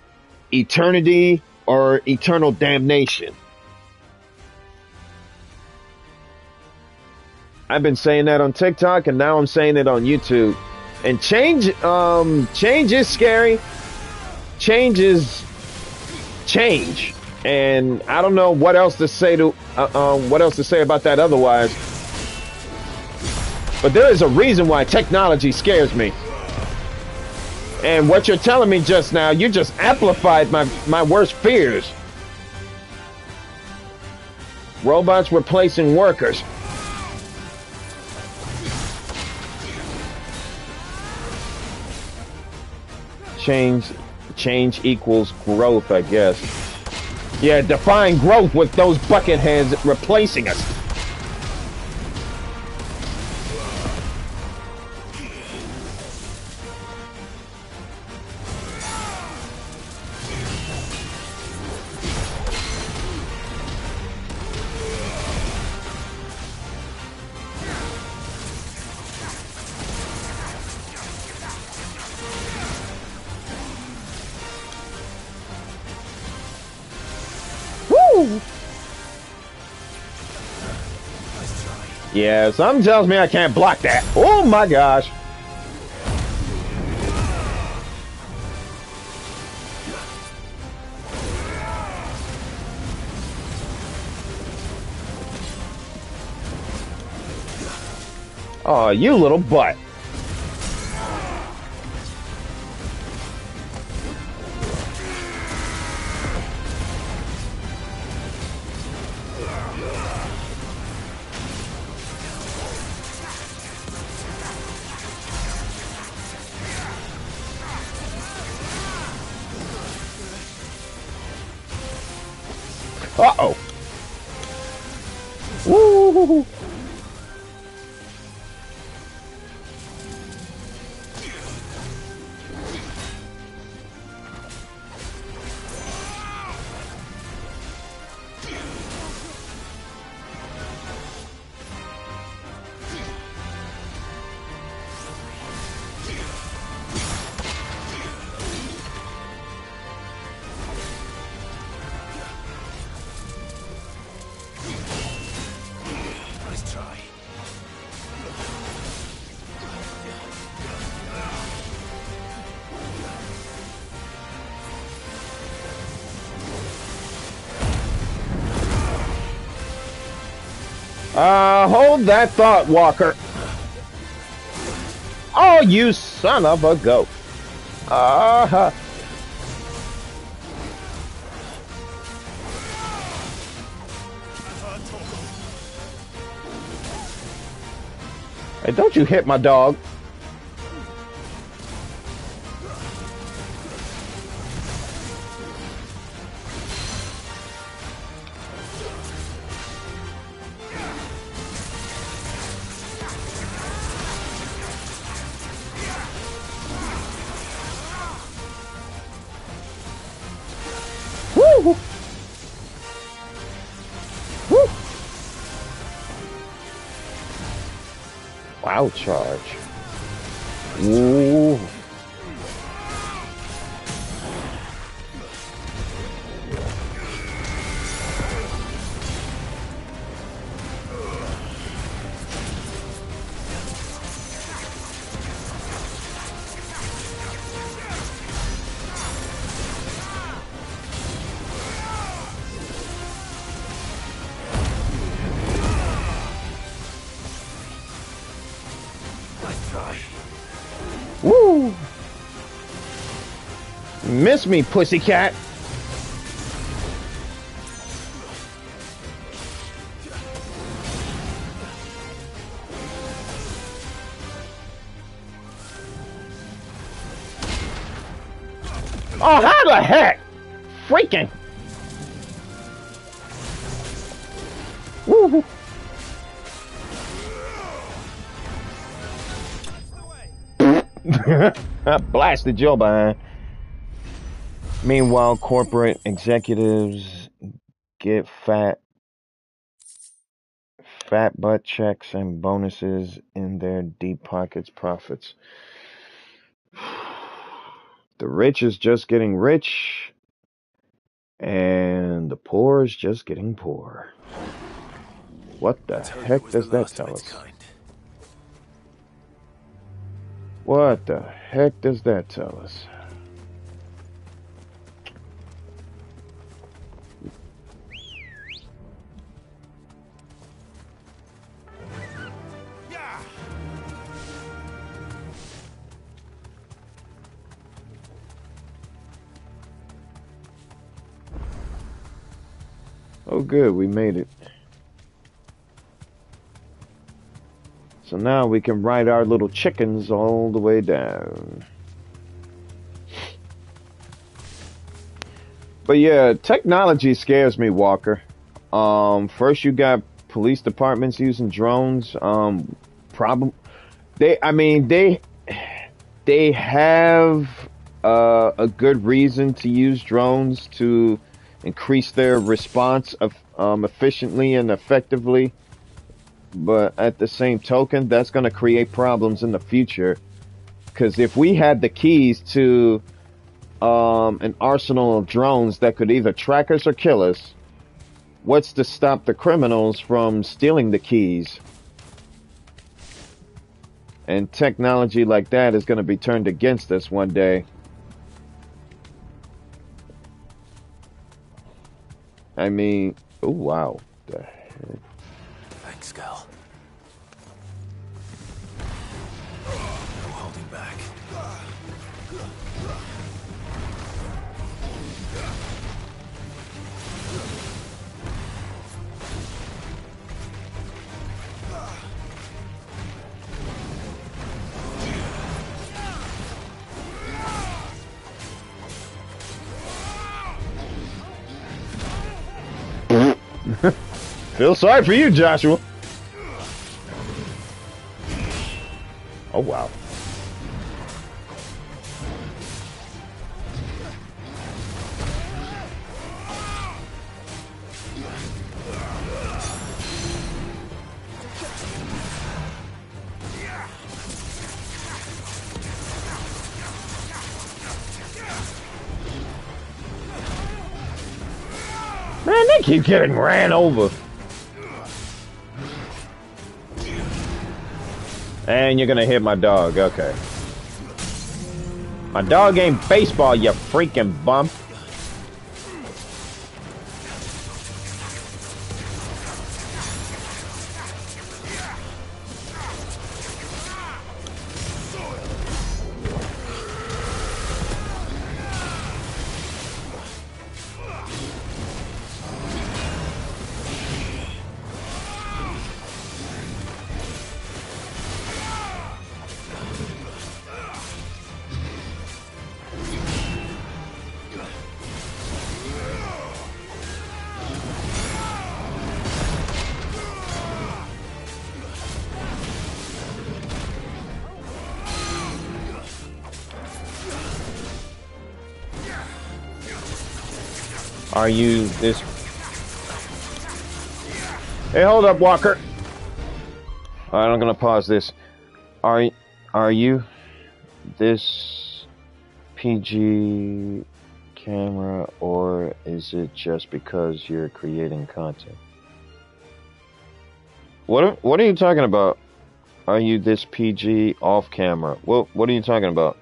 Speaker 2: eternity or eternal damnation. I've been saying that on TikTok, and now I'm saying it on YouTube. And change is scary. Change is change. And I don't know what else to say about that otherwise. But there is a reason why technology scares me. And what you're telling me just now, you just amplified my worst fears. Robots replacing workers. Change equals growth, I guess. Yeah, define growth with those bucketheads replacing us. Yeah, something tells me I can't block that. Oh my gosh. Oh, you little butt. Uh-oh. Woo! Hold that thought, Walker. Oh, you son of a goat. Hey, don't you hit my dog. Woo! Woo! Wow, charge. Ooh. Woo! Miss me, pussycat. Oh, how the heck? Freaking. Woo! Blasted your behind. Meanwhile, corporate executives get fat butt checks and bonuses in their deep pockets profits. The rich is just getting rich, and the poor is just getting poor. What the heck does that tell us? What the heck does that tell us? Oh good, we made it. So now we can ride our little chickens all the way down. But yeah, technology scares me, Walker. First you got police departments using drones. They have a good reason to use drones to increase their response of efficiently and effectively. But at the same token, that's going to create problems in the future. Because if we had the keys to an arsenal of drones that could either track us or kill us, what's to stop the criminals from stealing the keys? And technology like that is going to be turned against us one day. I mean, oh wow. The heck?
Speaker 3: Thanks, Gal. No holding back.
Speaker 2: Feel sorry for you, Joshua. Oh wow. Man, they keep getting ran over. And you're gonna hit my dog, okay. My dog ain't baseball, you freaking bum. Are you this? Hey, hold up, Walker. All right, I'm gonna pause this. Are you this PG camera, or is it just because you're creating content? What are you talking about? Are you this PG off camera? What are you talking about?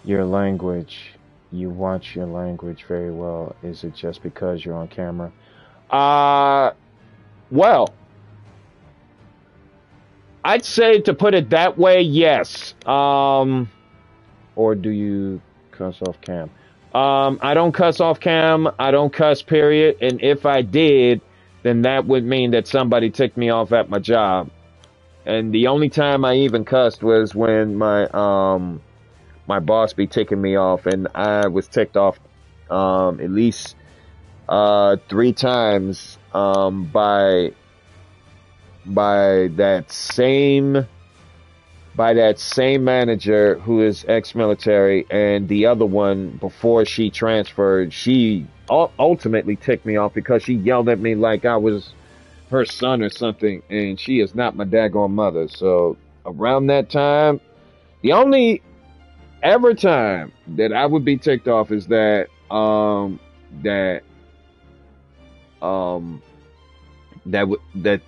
Speaker 2: Your language, you watch your language very well. Is it just because you're on camera? Well, I'd say, to put it that way, yes. Or do you cuss off cam? I don't cuss off cam. I don't cuss, period. And if I did, then that would mean that somebody ticked me off at my job. And the only time I even cussed was when my boss be ticking me off, and I was ticked off at least 3 times by that same manager who is ex-military, and the other one, before she transferred, she ultimately ticked me off because she yelled at me like I was her son or something, and she is not my daggone mother. So around that time, the only ever time that I would be ticked off is that that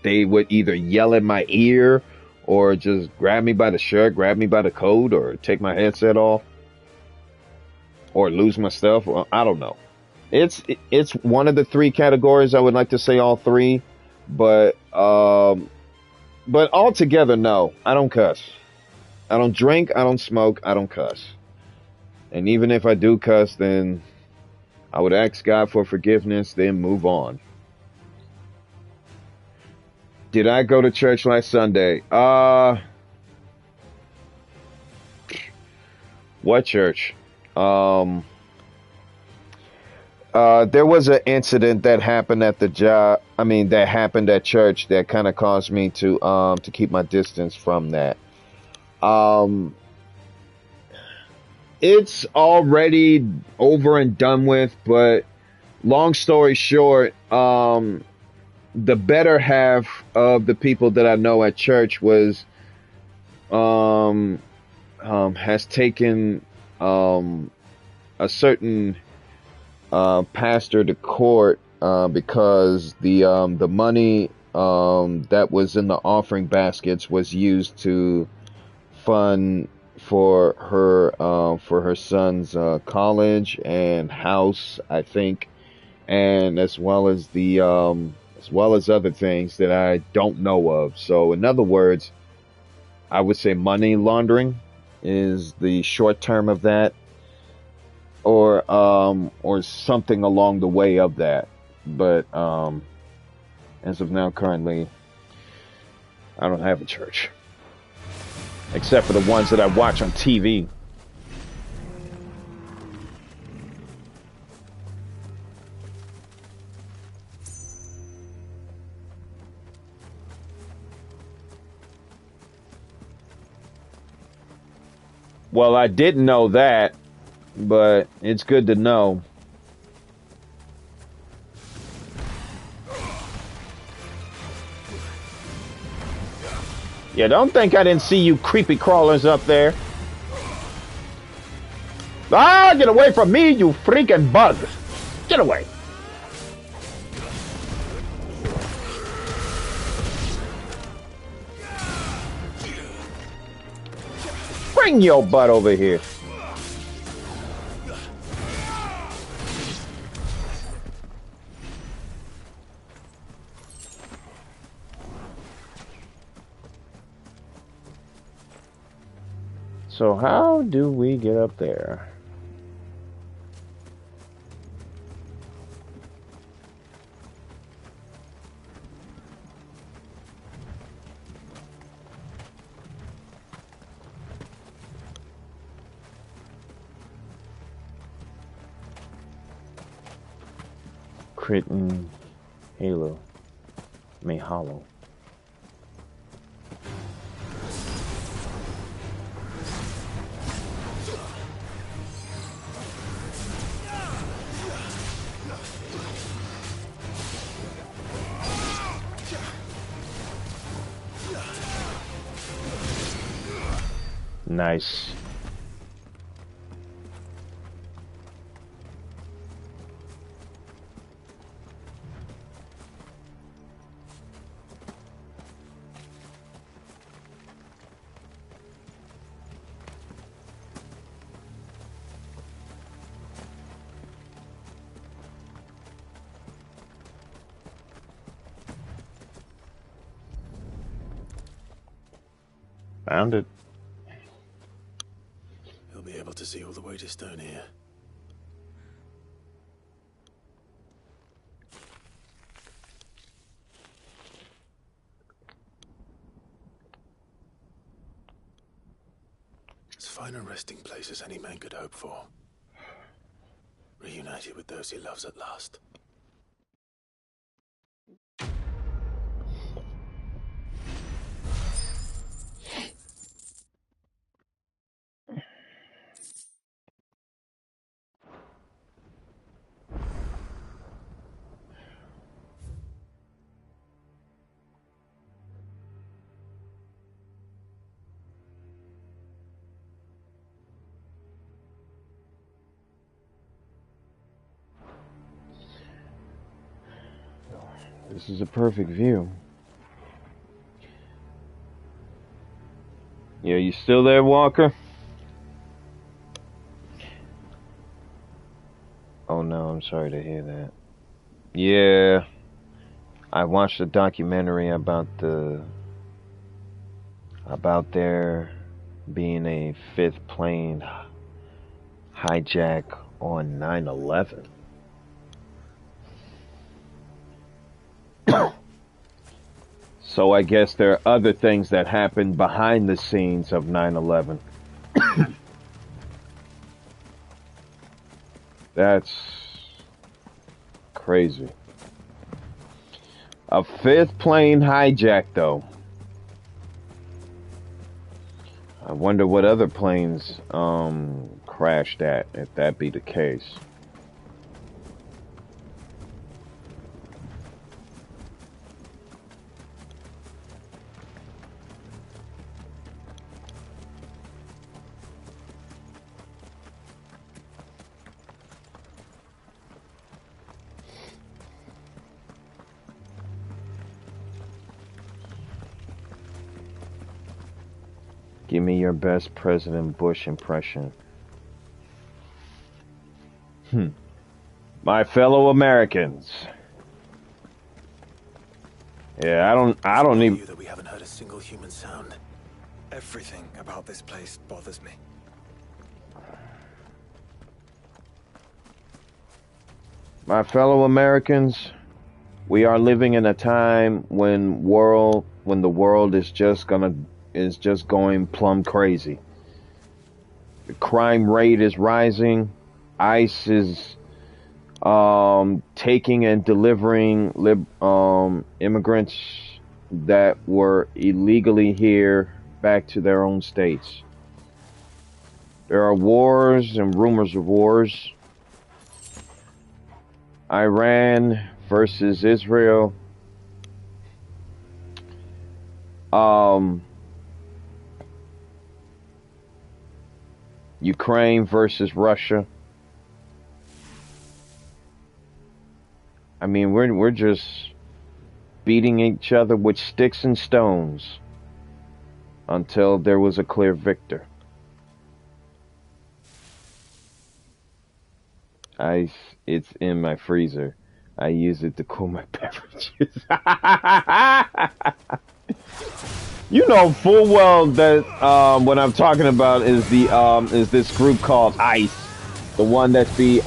Speaker 2: they would either yell in my ear or just grab me by the shirt, grab me by the coat, or take my headset off, or lose my stuff. Well, I don't know. It's one of the 3 categories. I would like to say all 3, but altogether, no. I don't cuss. I don't drink, I don't smoke, I don't cuss. And even if I do cuss, then I would ask God for forgiveness, then move on. Did I go to church last Sunday? What church? There was an incident that happened at the job. That happened at church that kind of caused me to keep my distance from that. It's already over and done with, but long story short, the better half of the people that I know at church was has taken a certain pastor to court because the money that was in the offering baskets was used to fund for her son's college and house, I think, and as well as other things that I don't know of. So in other words, I would say money laundering is the short term of that, or something along the way of that. But as of now, currently, I don't have a church. Except for the ones that I watch on TV. Well, I didn't know that, but it's good to know. Yeah, don't think I didn't see you creepy crawlers up there. Ah, get away from me, you freaking bug. Get away. Bring your butt over here. So how do we get up there? Crichton, Halo, Hollow. Nice. Found it.
Speaker 3: You'll be able to see all the way to Stone here. As fine a resting place as any man could hope for. Reunited with those he loves at last.
Speaker 2: This is a perfect view. Yeah, you still there, Walker? Oh no, I'm sorry to hear that. Yeah, I watched a documentary about there being a fifth plane hijack on 9/11. So I guess there are other things that happened behind the scenes of 9/11. That's crazy. A fifth plane hijack, though. I wonder what other planes crashed at, if that be the case. Give me your best President Bush impression. My fellow Americans. Yeah, I don't even.
Speaker 3: That we haven't heard a single human sound.
Speaker 5: Everything about this place bothers me.
Speaker 2: My fellow Americans, we are living in a time when the world is just going plumb crazy. The crime rate is rising. ICE is taking and delivering immigrants that were illegally here back to their own states. There are wars and rumors of wars. Iran versus Israel. Ukraine versus Russia. I mean, we're just beating each other with sticks and stones until there was a clear victor. Ice, it's in my freezer. I use it to cool my beverages. You know full well that what I'm talking about is the is this group called ICE, the one that's be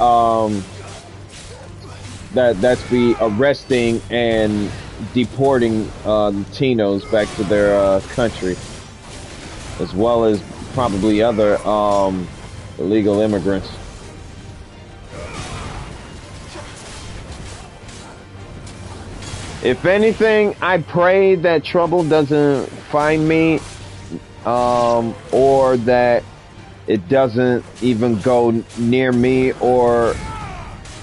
Speaker 2: arresting and deporting Latinos back to their country, as well as probably other illegal immigrants. If anything, I pray that trouble doesn't find me, or that it doesn't even go near me or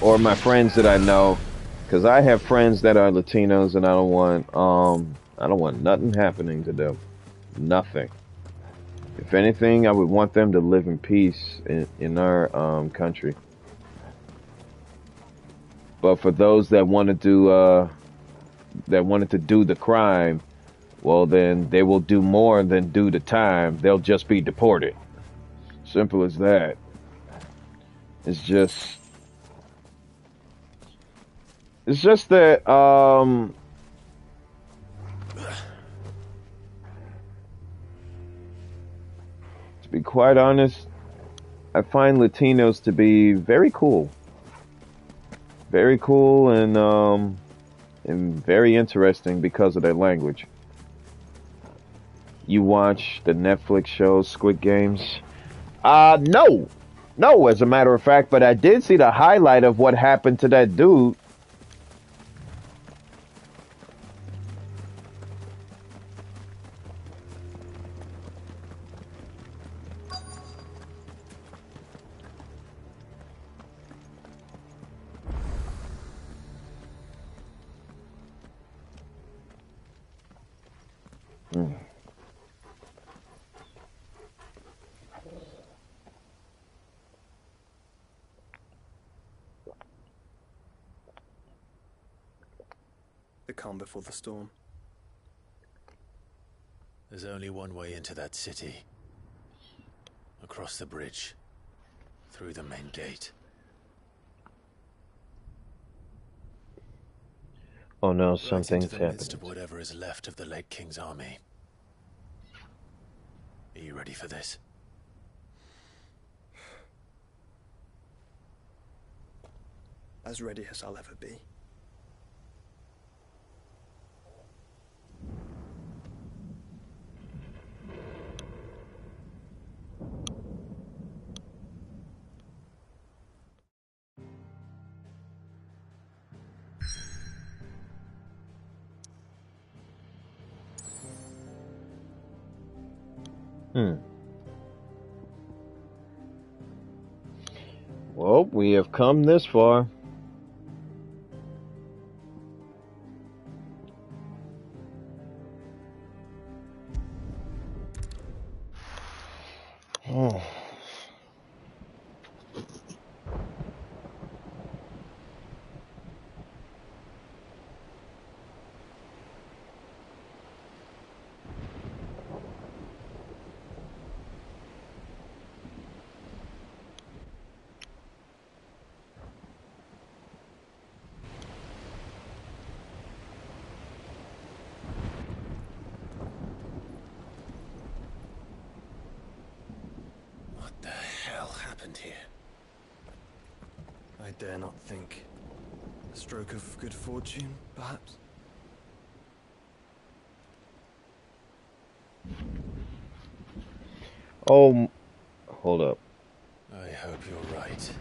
Speaker 2: my friends that I know, because I have friends that are Latinos, and I don't want nothing happening to them, nothing. If anything, I would want them to live in peace in our country. But for those that want to do that wanted to do the crime, well, then they will do more than do the time. They'll just be deported. Simple as that. It's just that, to be quite honest, I find Latinos to be very cool. Very cool and very interesting because of their language. You watch the Netflix show Squid Games? No. No, as a matter of fact, but I did see the highlight of what happened to that dude.
Speaker 5: The calm before the storm.
Speaker 3: There's only one way into that city. Across the bridge. Through the main gate.
Speaker 2: Oh no,
Speaker 3: Right
Speaker 2: something's
Speaker 3: into the midst
Speaker 2: happening.
Speaker 3: of whatever is left of the late King's army. Are you ready for this?
Speaker 5: As ready as I'll ever be.
Speaker 2: Well, we have come this far. Oh.
Speaker 3: What the hell happened here?
Speaker 5: I dare not think. A stroke of good fortune, perhaps?
Speaker 2: Oh, hold up.
Speaker 3: I hope you're right.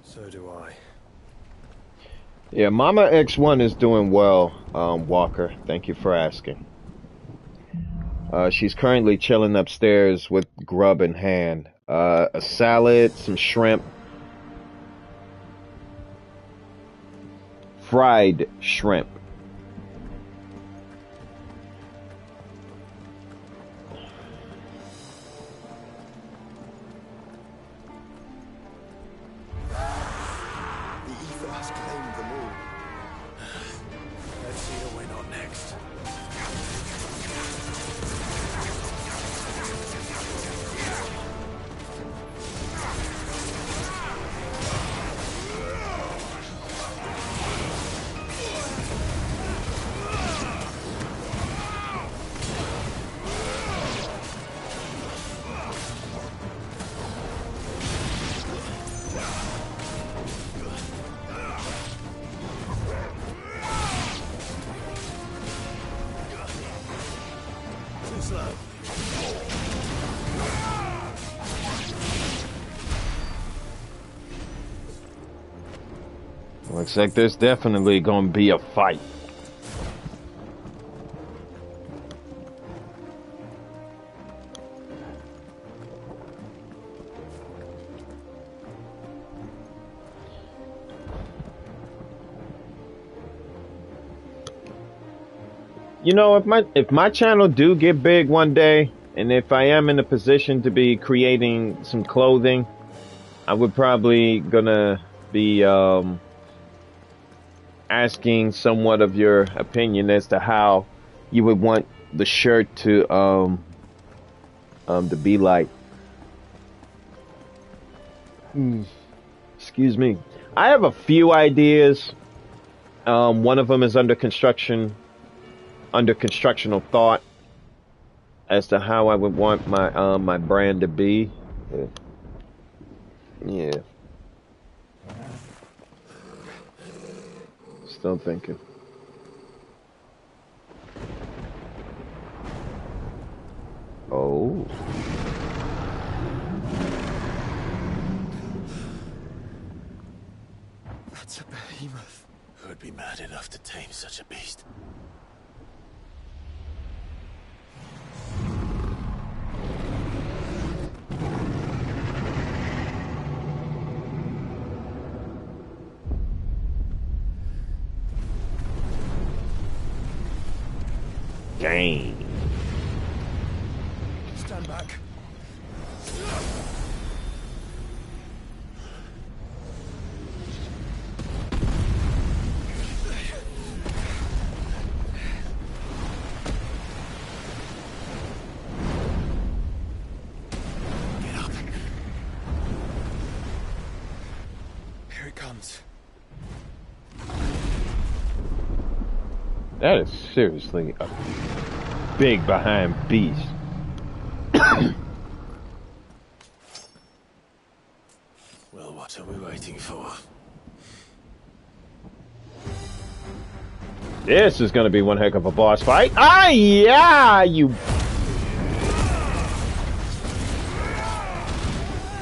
Speaker 5: So do I.
Speaker 2: Yeah, Mama X1 is doing well, Walker. Thank you for asking. She's currently chilling upstairs with grub in hand. A salad, some shrimp, fried shrimp.
Speaker 5: The ether has claimed them all.
Speaker 3: Let's see who we're not next.
Speaker 2: Looks like there's definitely gonna be a fight. You know, if my channel do get big one day, and if I am in a position to be creating some clothing, I would probably gonna be asking somewhat of your opinion as to how you would want the shirt to be like. Excuse me. I have a few ideas. One of them is under constructional thought as to how I would want my my brand to be. Yeah. Still thinking. Oh.
Speaker 3: That's a behemoth. Who'd be mad enough to tame such a beast?
Speaker 2: Dang.
Speaker 3: Stand back. Get up. Here it comes.
Speaker 2: That is seriously a big behind beast.
Speaker 3: Well, what are we waiting for?
Speaker 2: This is going to be one heck of a boss fight. Ah, yeah, you.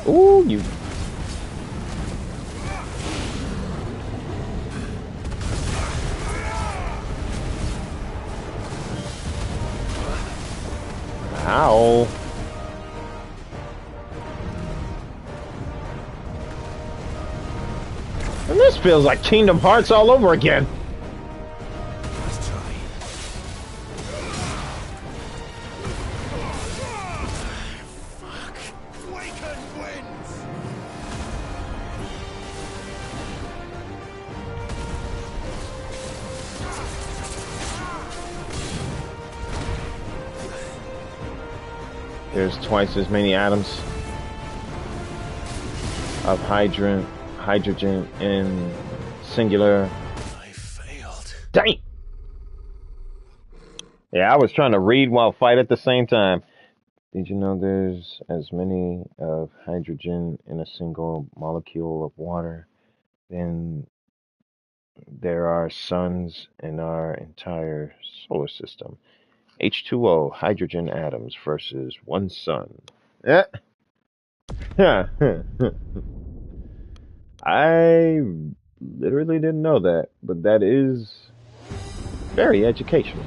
Speaker 2: Ooh, you. Ow. And this feels like Kingdom Hearts all over again.
Speaker 3: Let's try. Fuck. Waken winds.
Speaker 2: There's twice as many atoms of hydrogen in singular.
Speaker 3: I failed.
Speaker 2: Dang! Yeah, I was trying to read while fight at the same time. Did you know there's as many of hydrogen in a single molecule of water than there are suns in our entire solar system? H2O, hydrogen atoms versus one sun. Eh. I literally didn't know that, but that is very educational.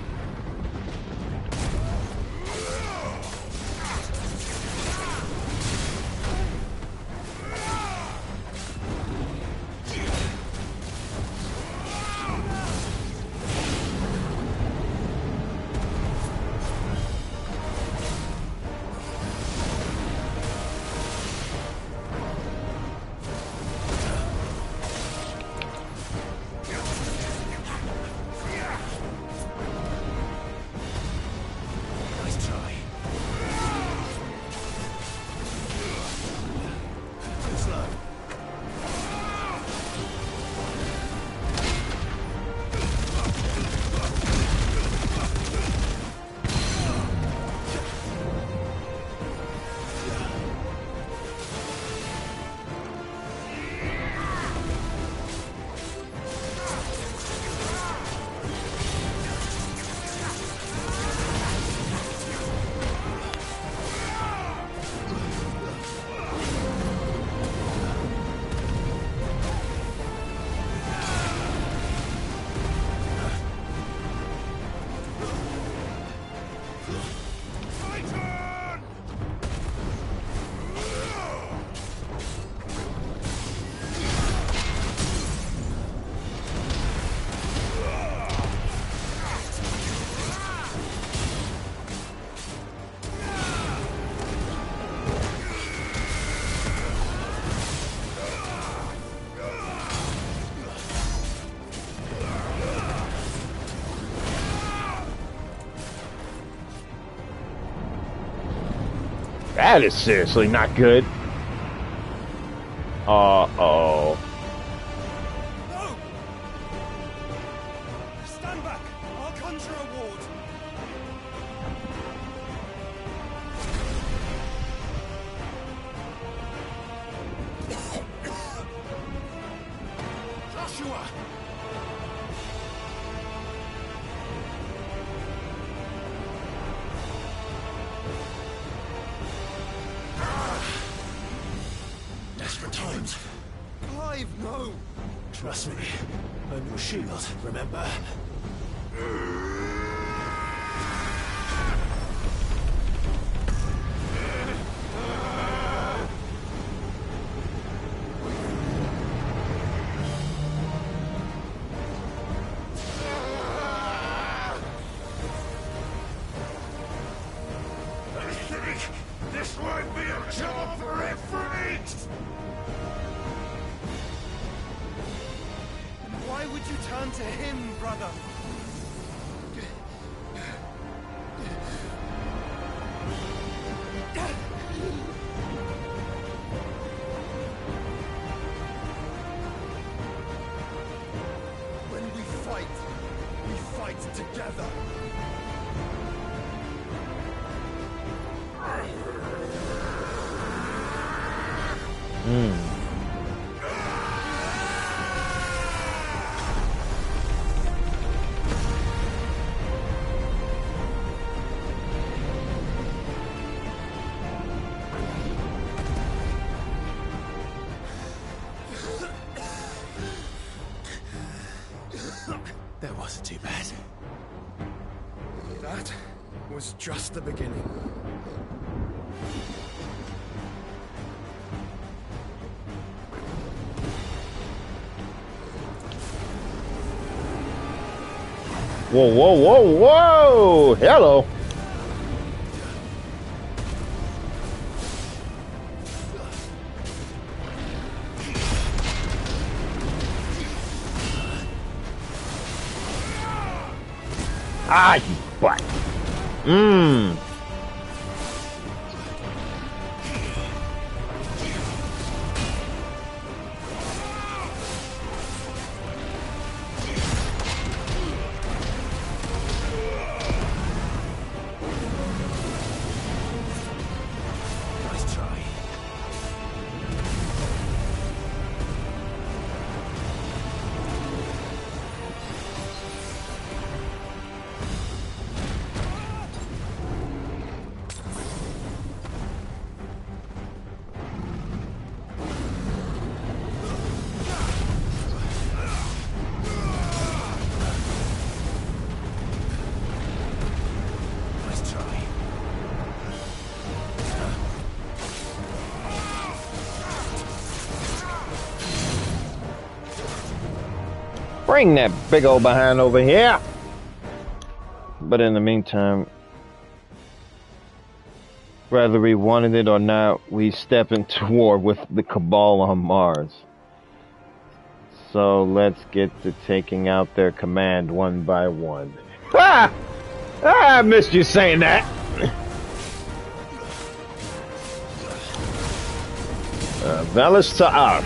Speaker 2: That is seriously not good. Uh-oh.
Speaker 4: No! Stand back! I'll conjure a ward! Joshua!
Speaker 3: Desperate times.
Speaker 4: Clive, no!
Speaker 3: Trust me. I'm your shield, remember?
Speaker 4: I think this might be a job for Ifrit! Why would you turn to him, brother? When we fight together.
Speaker 3: That wasn't too bad.
Speaker 4: That was just the beginning.
Speaker 2: Whoa, whoa, whoa, whoa! Hello. Ah, you butt.
Speaker 3: Nice try. Nice try.
Speaker 2: Bring that big old behind over here. But in the meantime, whether we wanted it or not, we step into war with the Cabal on Mars. So let's get to taking out their command one by one. Ah! I missed you saying that. Velis to Ark.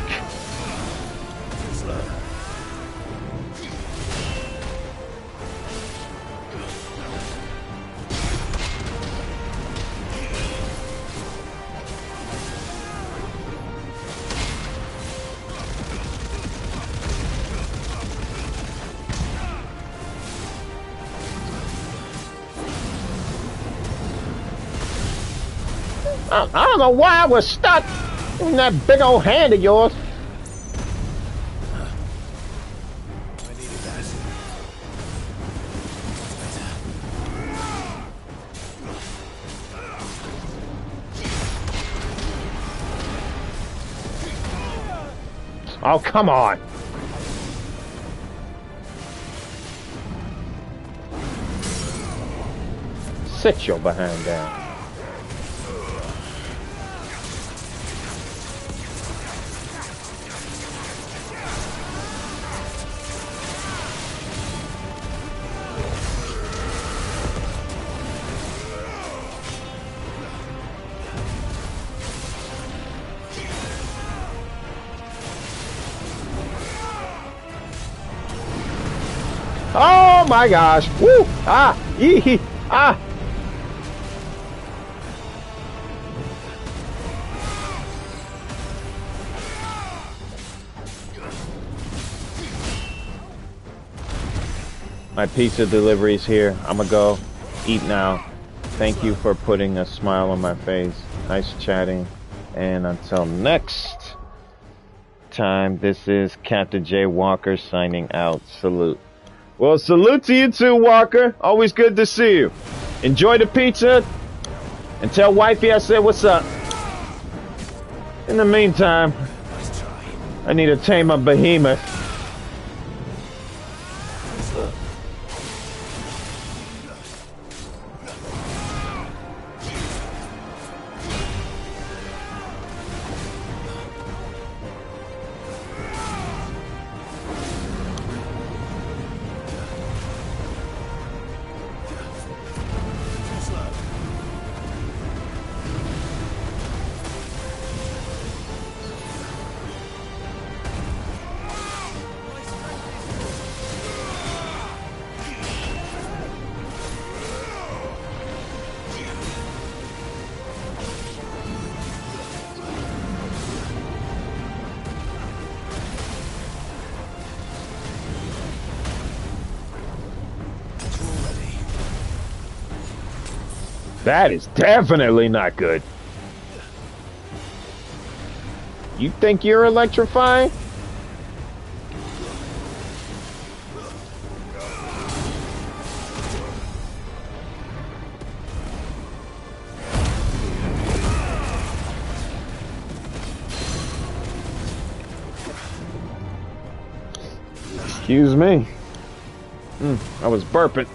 Speaker 2: I don't know why I was stuck in that big old hand of yours.
Speaker 3: I needed that.
Speaker 2: Oh, come on. Sit your behind down. Oh my gosh! Woo! Ah! Yee! Ah! My pizza delivery's here. I'ma go eat now. Thank you for putting a smile on my face. Nice chatting. And until next time, this is Captain J. Walker signing out. Salute. Well, salute to you too, Walker. Always good to see you. Enjoy the pizza. And tell wifey I said what's up. In the meantime, I need to tame a behemoth. That is definitely not good. You think you're electrifying? Excuse me. I was burping.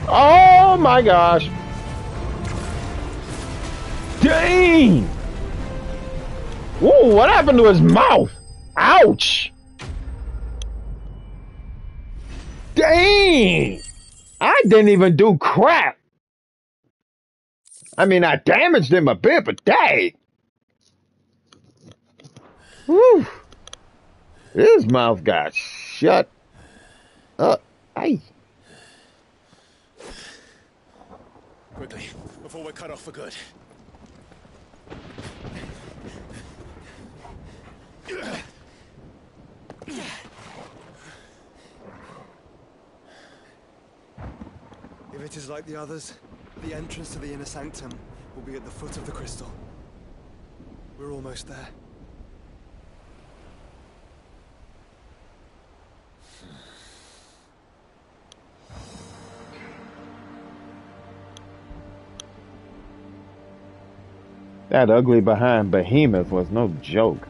Speaker 2: Oh my gosh. Dang! Whoa, what happened to his mouth? Ouch! Dang! I didn't even do crap. I mean, I damaged him a bit, but dang! Whew. His mouth got shut up. Hey.
Speaker 3: Quickly, before we're cut off for good.
Speaker 5: If it is like the others, the entrance to the inner sanctum will be at the foot of the crystal. We're almost there.
Speaker 2: That ugly behind behemoth was no joke.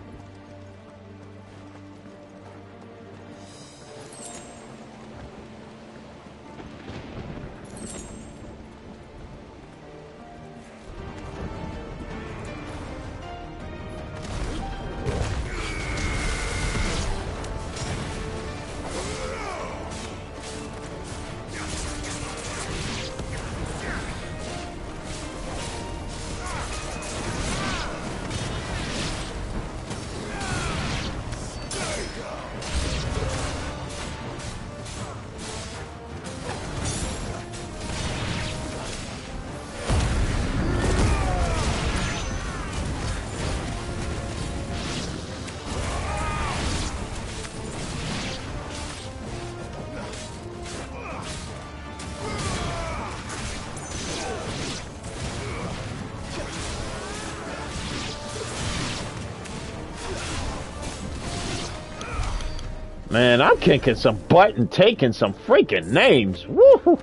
Speaker 2: Man, I'm kicking some butt and taking some freaking names. Woo!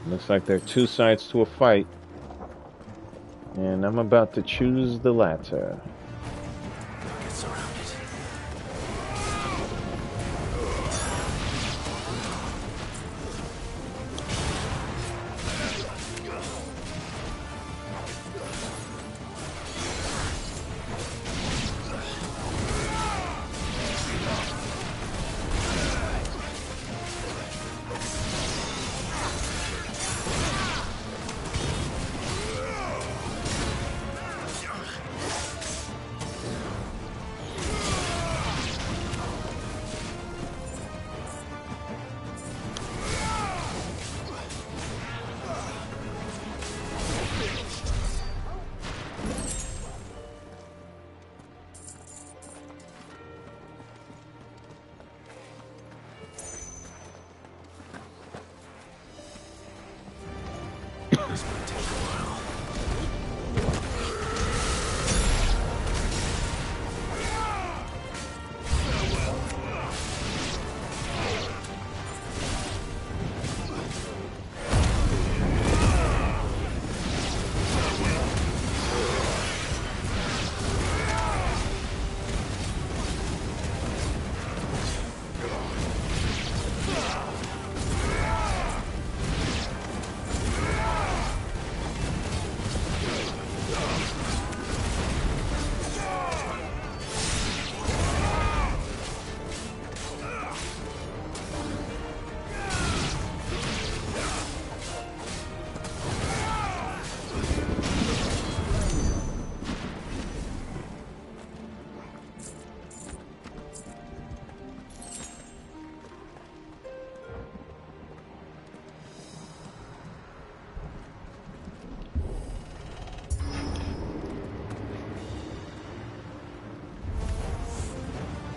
Speaker 2: Looks like there are two sides to a fight, and I'm about to choose the latter.
Speaker 3: Get surrounded. This might take a while.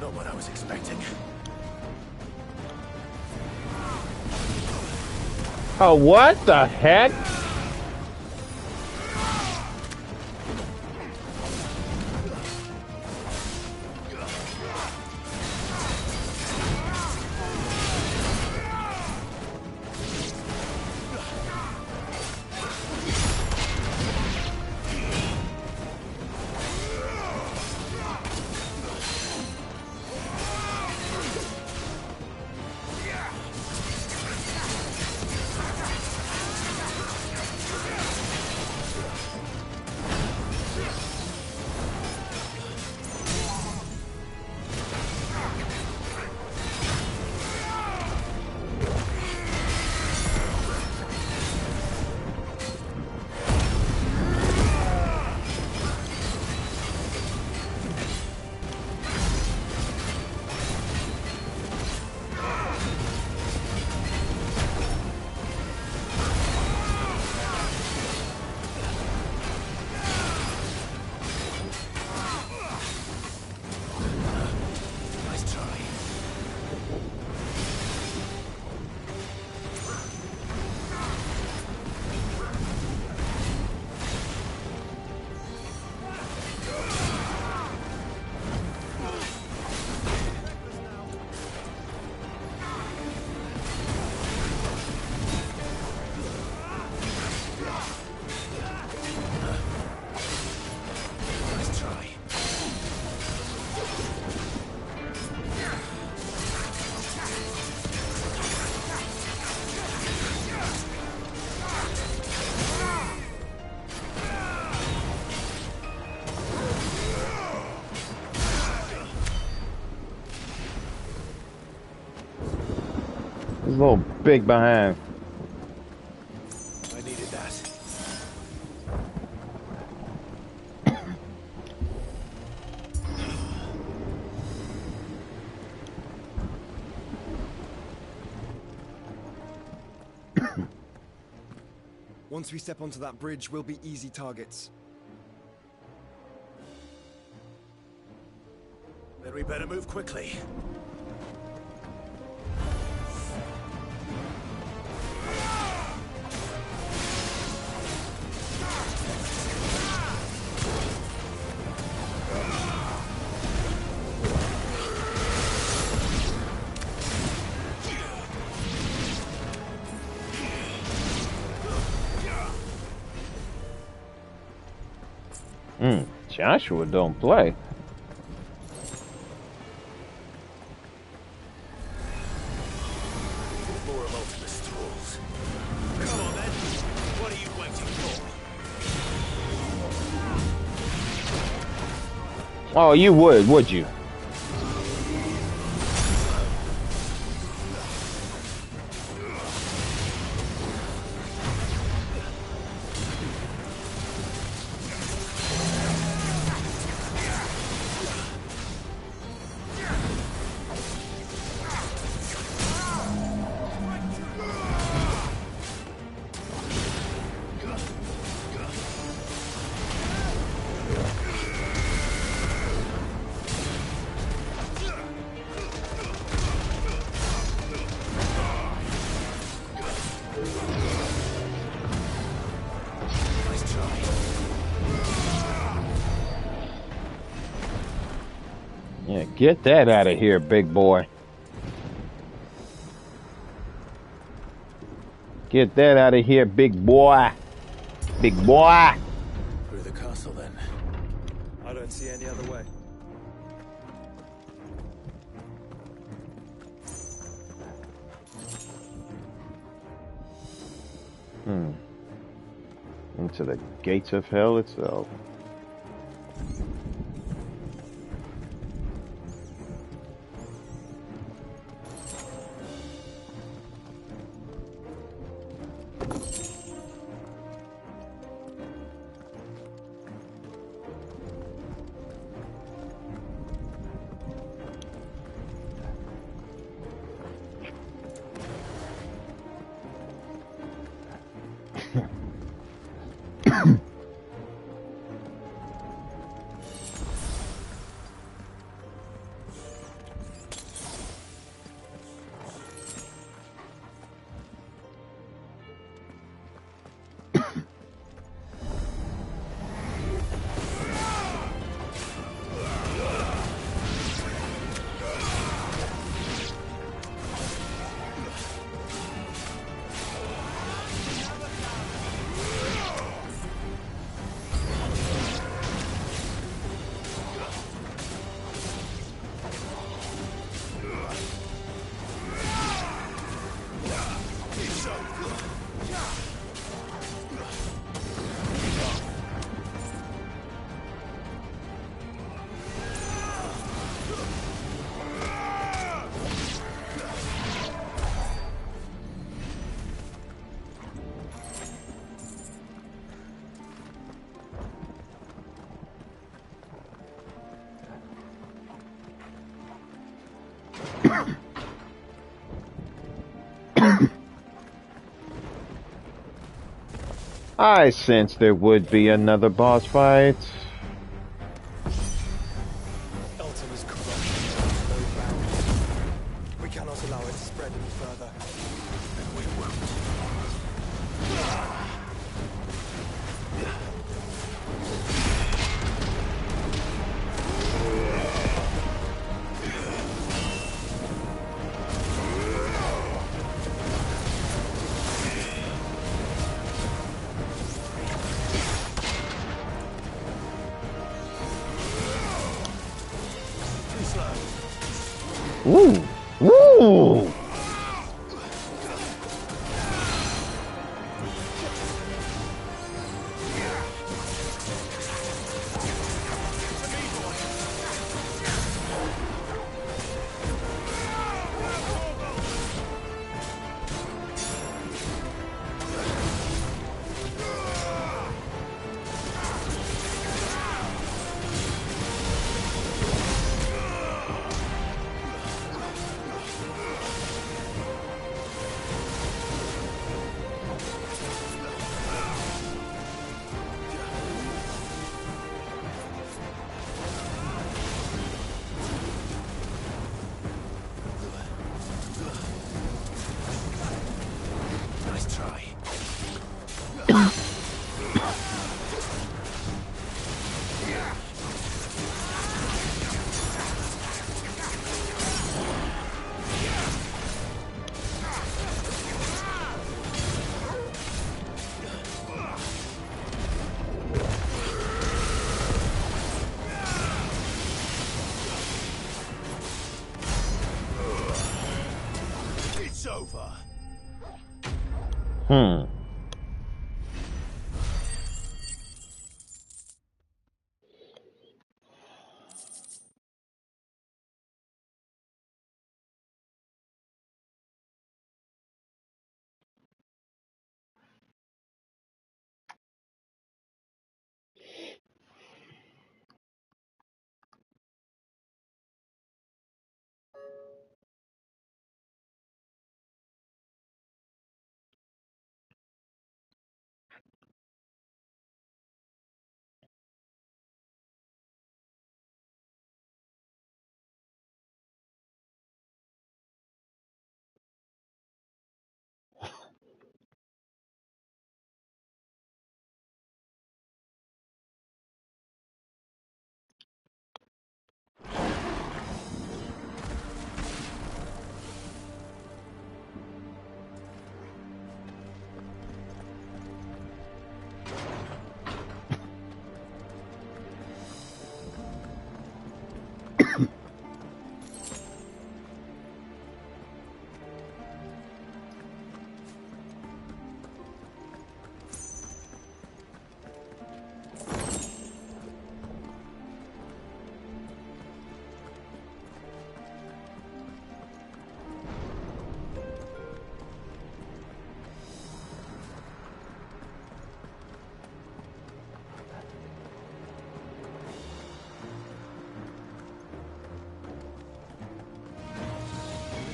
Speaker 3: Not what I was expecting.
Speaker 2: Oh, what the heck? little big behind.
Speaker 3: I needed that.
Speaker 5: Once we step onto that bridge, we'll be easy targets.
Speaker 3: Then we better move quickly.
Speaker 2: Joshua don't play.
Speaker 3: More of Ultimus tools. Come on then. What are you waiting for?
Speaker 2: Oh, you would you? Yeah, get that out of here, big boy. Get that out of here, big boy. Big boy.
Speaker 3: Through the castle then.
Speaker 5: I don't see any other way.
Speaker 2: Into the gates of hell itself. I sensed there would be another boss fight.
Speaker 5: Ultima's corruption knows no bounds. We cannot allow it to spread any further.
Speaker 3: And we won't.
Speaker 2: Woo! Woo!
Speaker 3: Nice try. It's over.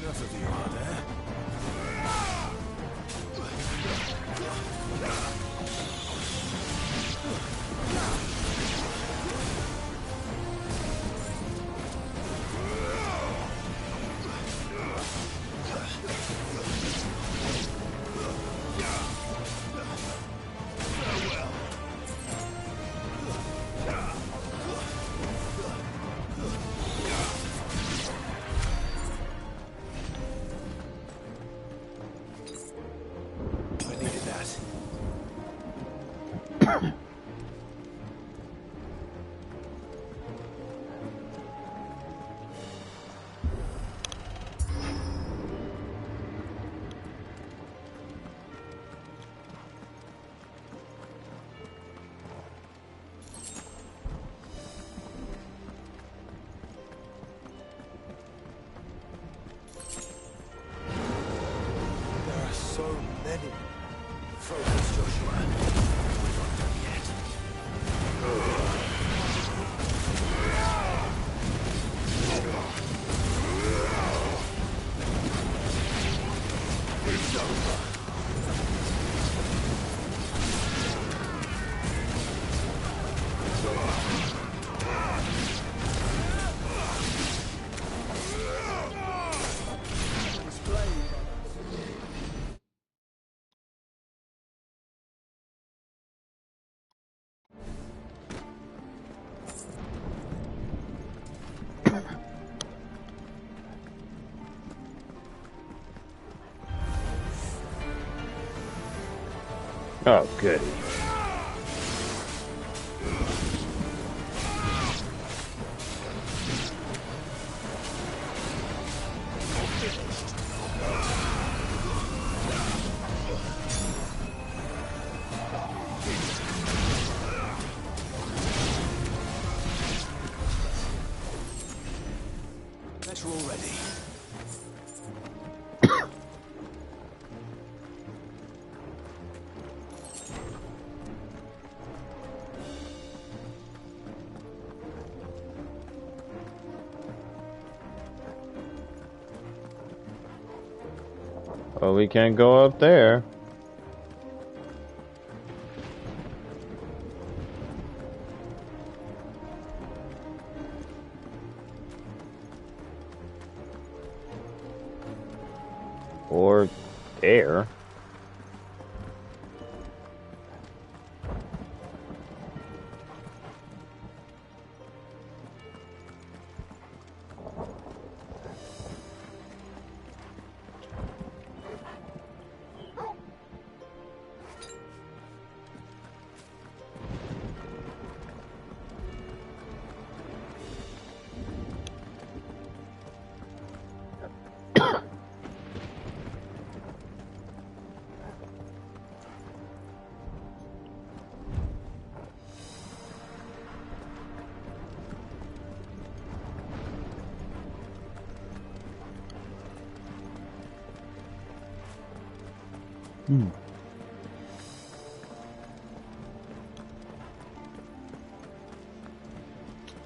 Speaker 3: Enough of you, are there? I needed that.
Speaker 5: There are so many.
Speaker 3: Focus, Joshua. We're not done yet. It's over.
Speaker 2: Oh, goody.
Speaker 3: Let's roll ready.
Speaker 2: Well, we can't go up there. Or there.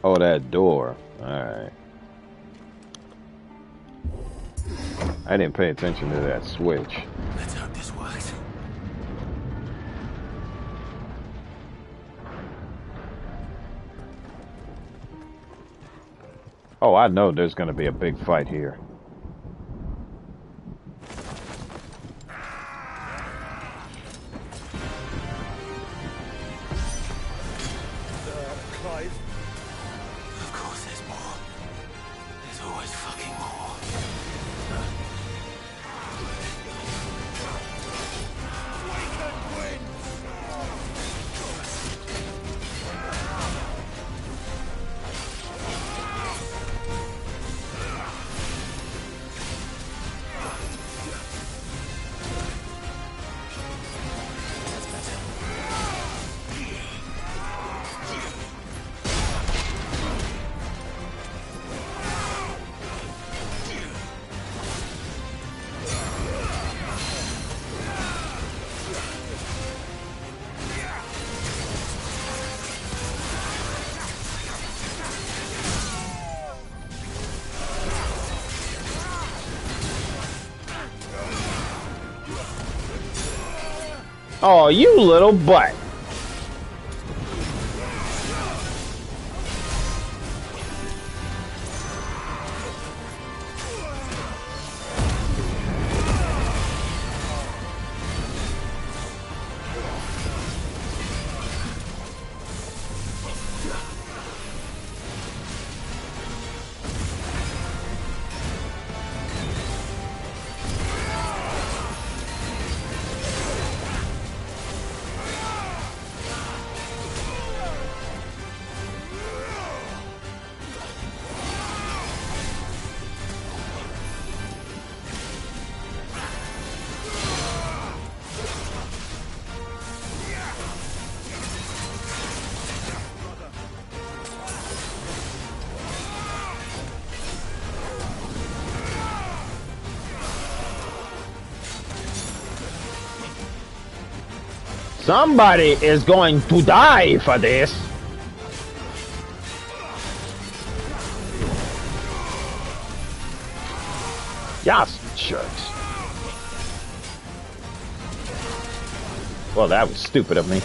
Speaker 1: Oh, that door. Alright. I didn't pay attention to that switch.
Speaker 3: Let's hope this works.
Speaker 1: Oh, I know there's gonna be a big fight here.
Speaker 5: Clive.
Speaker 3: Of course there's more. There's always fucking more.
Speaker 1: Oh, you little butt. Somebody is going to die for this. Yes, jerks. Well, that was stupid of me.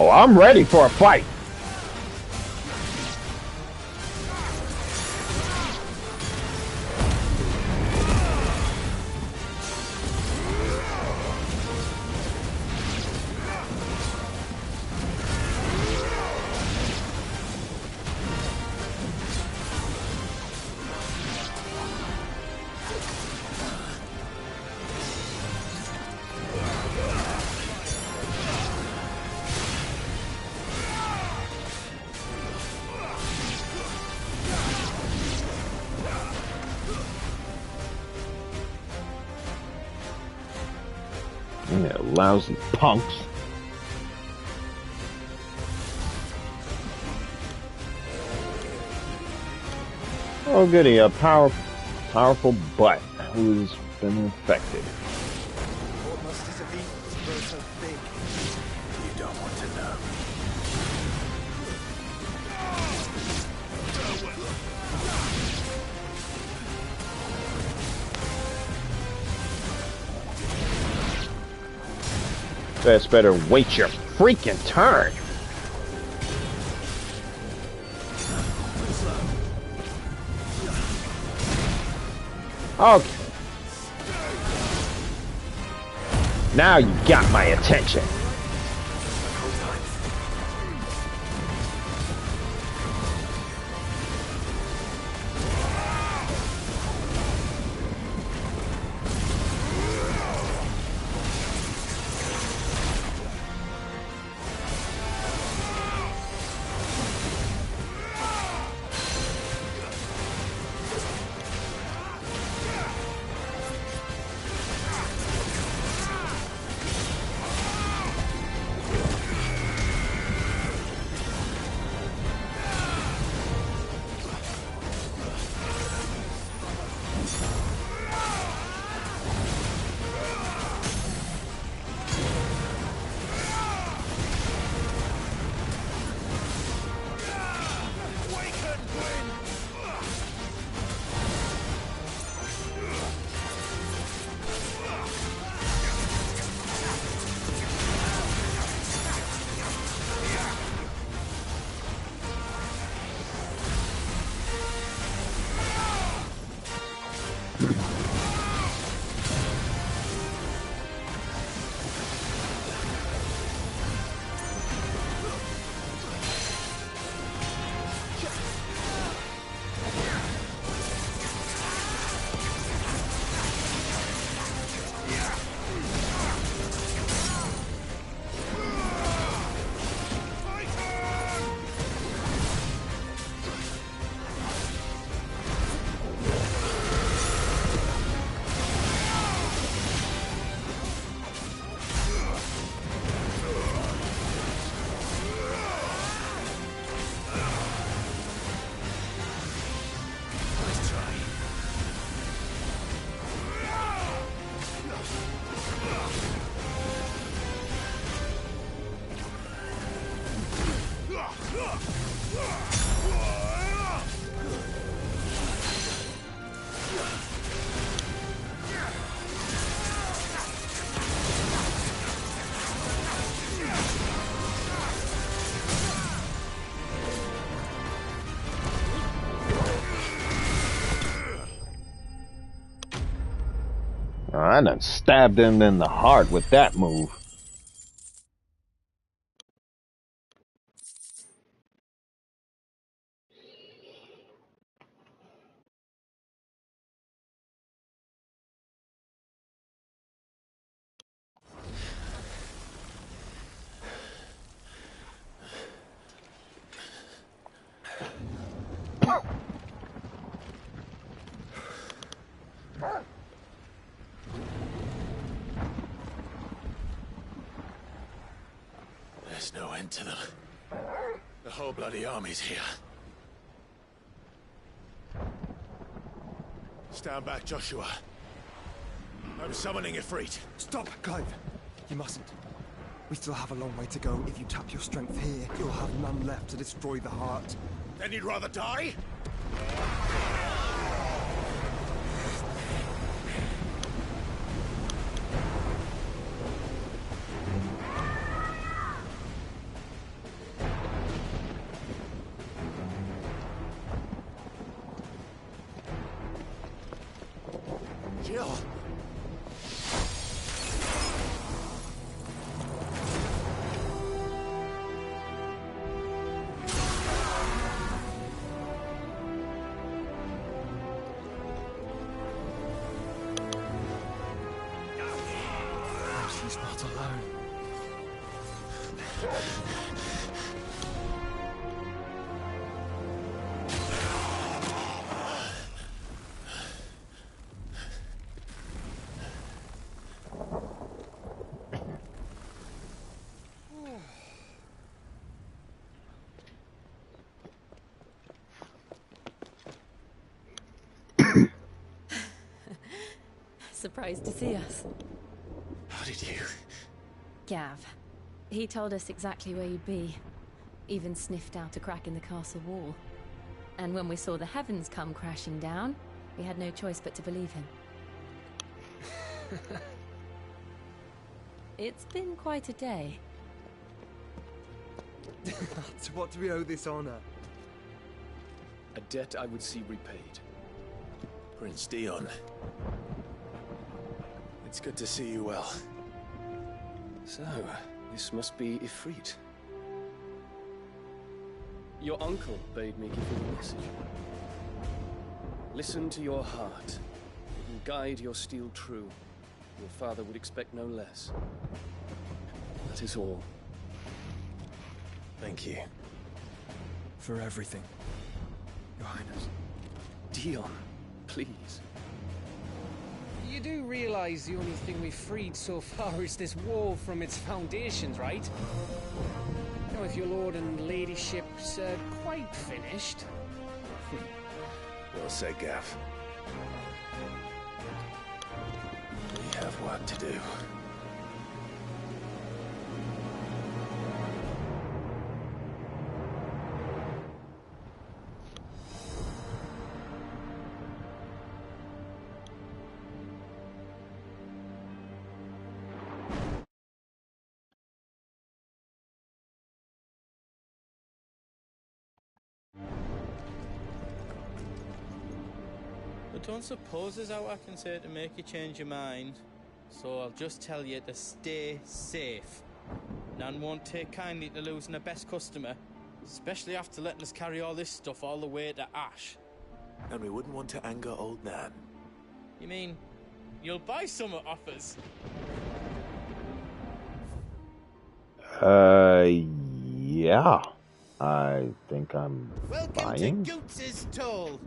Speaker 1: Oh, I'm ready for a fight.
Speaker 2: Yeah, lousy punks. Oh goody, a powerful butt who's been infected.
Speaker 5: What must it have eaten to grow so big?
Speaker 3: You don't want to know.
Speaker 2: Best better wait your freaking turn. Okay. Now you got my attention. I done stabbed him in the heart with that move.
Speaker 3: There's no end to them. The whole bloody army's here. Stand back, Joshua. I'm summoning Ifrit.
Speaker 5: Stop, Clive! You mustn't. We still have a long way to go. If you tap your strength here, you'll have none left to destroy the heart.
Speaker 3: Then you'd rather die? Jill!
Speaker 5: She's not alone.
Speaker 6: surprised to see us.
Speaker 3: How did you?
Speaker 6: Gav. He told us exactly where you'd be. Even sniffed out a crack in the castle wall. And when we saw the heavens come crashing down, we had no choice but to believe him. It's been quite a day.
Speaker 5: To what do we owe this honor?
Speaker 7: A debt I would see repaid.
Speaker 3: Prince Dion. It's good to see you well.
Speaker 7: So, this must be Ifrit. Your uncle bade me give you a message. Listen to your heart. It will guide your steel true. Your father would expect no less. That is all.
Speaker 3: Thank you.
Speaker 5: For everything, Your Highness.
Speaker 7: Dion, please.
Speaker 8: You do realize the only thing we've freed so far is this wall from its foundations, right? Now, if your lord and ladyship's quite finished...
Speaker 3: Well said, Gav. We have work to do.
Speaker 9: But don't suppose there's how I can say to make you change your mind. So I'll just tell you to stay safe. Nan won't take kindly to losing her best customer, especially after letting us carry all this stuff all the way to Ash.
Speaker 3: And we wouldn't want to anger old Nan.
Speaker 9: You mean, you'll buy some off us?
Speaker 2: Yeah. I think I'm
Speaker 9: Welcome
Speaker 2: buying.
Speaker 9: to Goots' Toll.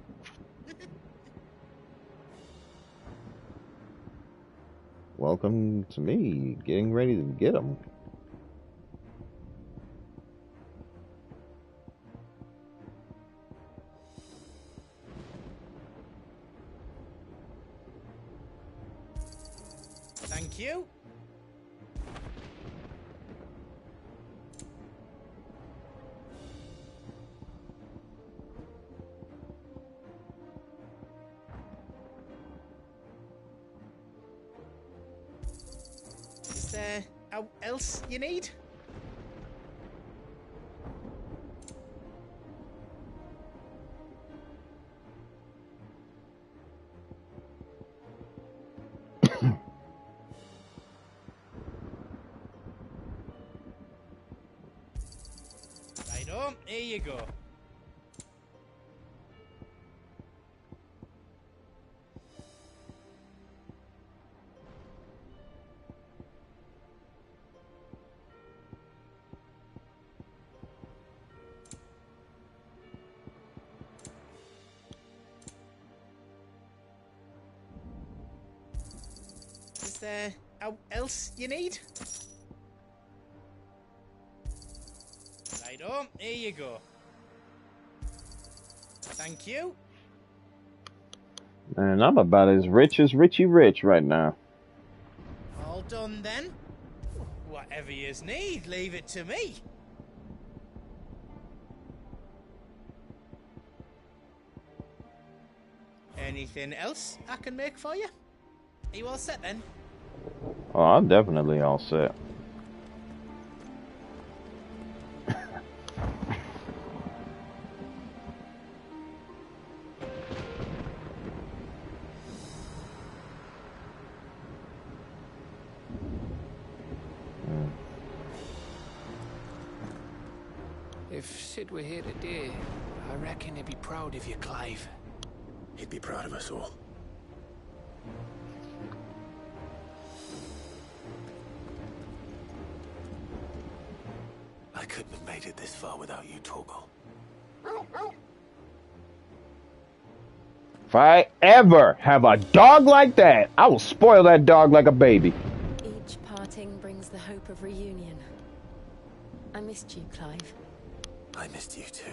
Speaker 2: Welcome to me, getting ready to get them.
Speaker 9: Thank you. Is there else you need? Right on, here you go. Is there else you need? Right on, here you go. Thank you.
Speaker 2: Man, I'm about as rich as Richie Rich right now.
Speaker 9: All done then? Whatever yous need, leave it to me. Anything else I can make for you? Are you all set then?
Speaker 2: Oh, I'm definitely all set.
Speaker 8: If Sid were here today, I reckon he'd be proud of you, Clive.
Speaker 3: He'd be proud of us all. I couldn't have made it this far without you, Torgal.
Speaker 2: If I ever have a dog like that, I will spoil that dog like a baby.
Speaker 6: Each parting brings the hope of reunion. I missed you, Clive.
Speaker 3: I missed you too.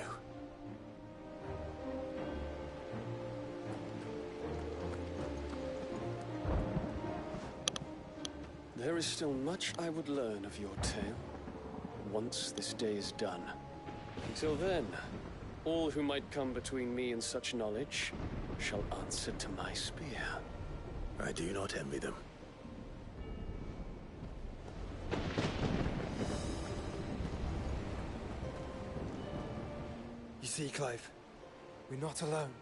Speaker 7: There is still much I would learn of your tale, once this day is done. Until then, all who might come between me and such knowledge shall answer to my spear.
Speaker 3: I do not envy them.
Speaker 5: You see, Clive, we're not alone.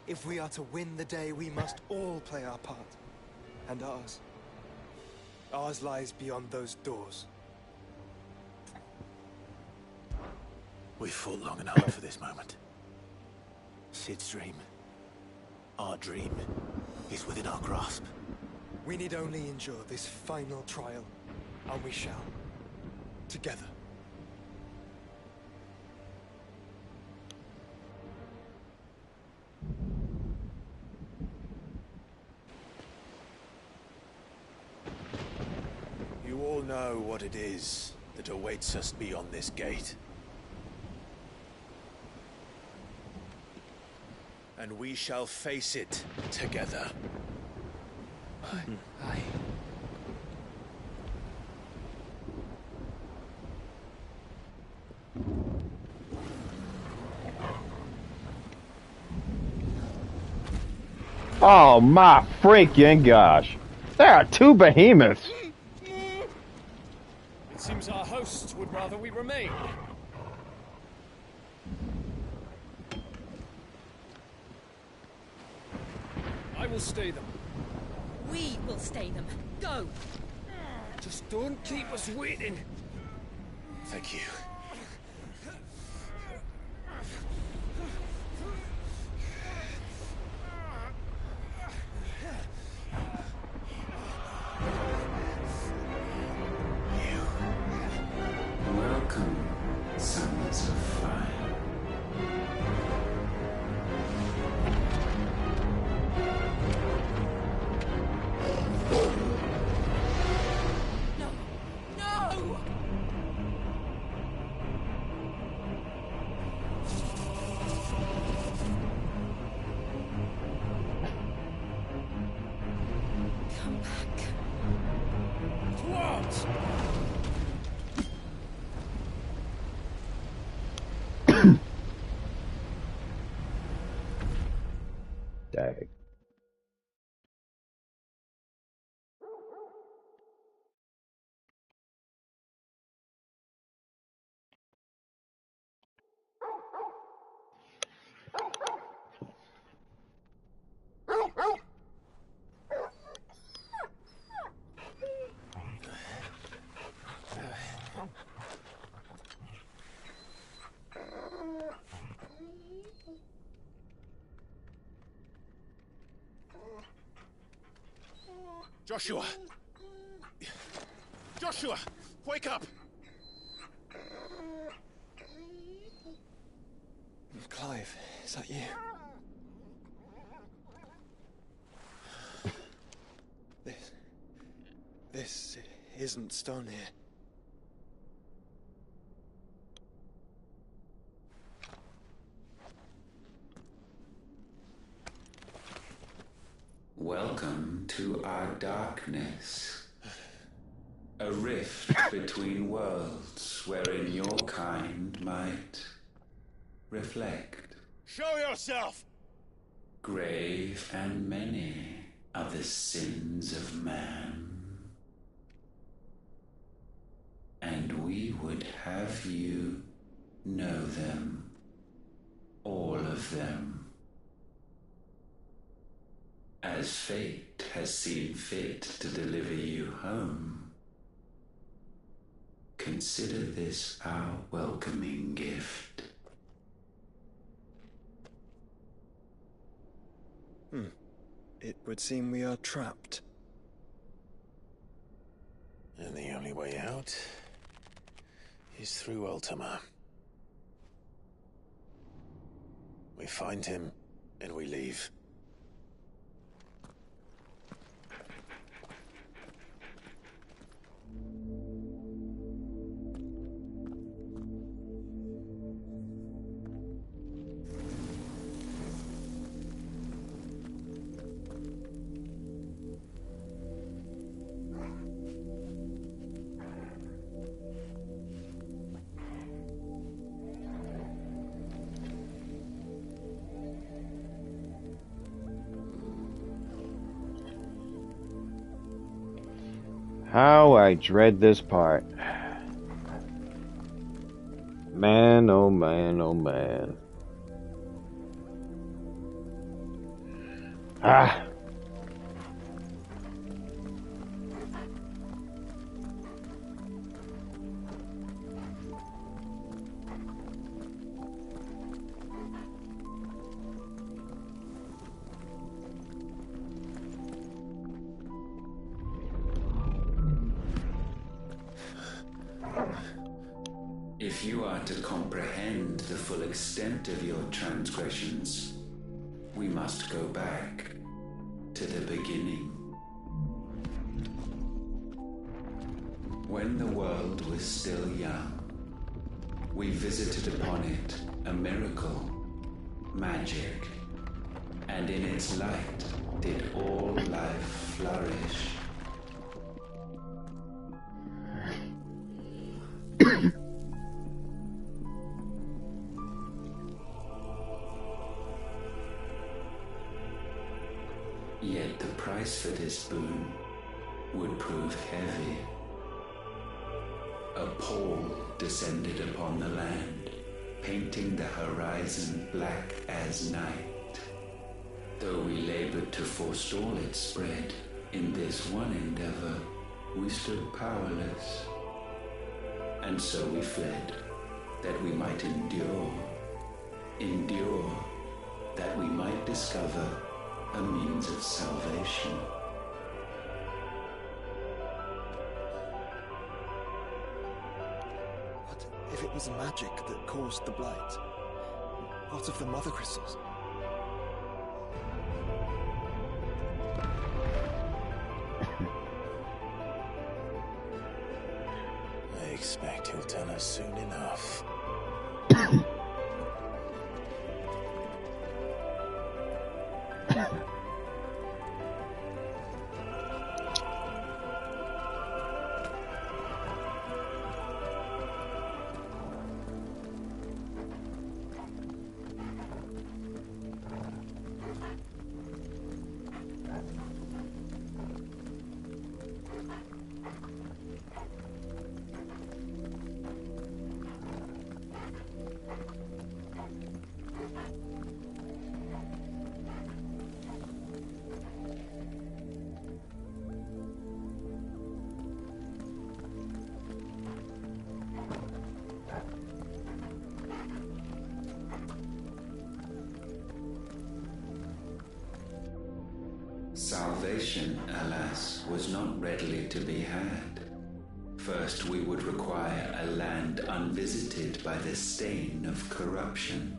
Speaker 5: If we are to win the day, we must all play our part. And ours. Ours lies beyond those doors.
Speaker 3: We fought long and hard for this moment. Sid's dream, our dream, is within our grasp.
Speaker 5: We need only endure this final trial, and we shall. Together.
Speaker 3: You all know what it is that awaits us beyond this gate. And we shall face it together.
Speaker 5: Aye.
Speaker 2: Oh my freaking gosh. There are two behemoths.
Speaker 7: It seems our hosts would rather we remain. I will stay them.
Speaker 6: We will stay them. Go!
Speaker 7: Just don't keep us waiting.
Speaker 3: Thank you.
Speaker 10: Welcome, sons of fire.
Speaker 6: No! No! Come back.
Speaker 7: Towards!
Speaker 2: Dang.
Speaker 3: Joshua! Joshua! Wake up!
Speaker 5: Clive, is that you? This isn't Stonehere.
Speaker 10: Welcome to our darkness. A rift between worlds wherein your kind might reflect.
Speaker 3: Show yourself!
Speaker 10: Grave and many are the sins of man. And we would have you know them. All of them. As fate has seen fit to deliver you home, consider this our welcoming gift.
Speaker 5: It would seem we are trapped.
Speaker 3: And the only way out is through Ultima. We find him, and we leave.
Speaker 1: How I dread this part. Man, oh man, oh man. Ah.
Speaker 10: If you are to comprehend the full extent of your transgressions, we must go back to the beginning. When the world was still young, we visited upon it a miracle, magic, and in its light did all life flourish. Yet the price for this boon would prove heavy. A pall descended upon the land, painting the horizon black as night. Though we labored to forestall its spread, in this one endeavor we stood powerless. And so we fled, that we might endure, that we might discover a means of salvation.
Speaker 5: But if it was magic that caused the blight, what of the mother crystals?
Speaker 3: I expect he'll tell us soon enough.
Speaker 10: Salvation, alas, was not readily to be had. First, we would require a land unvisited by the stain of corruption.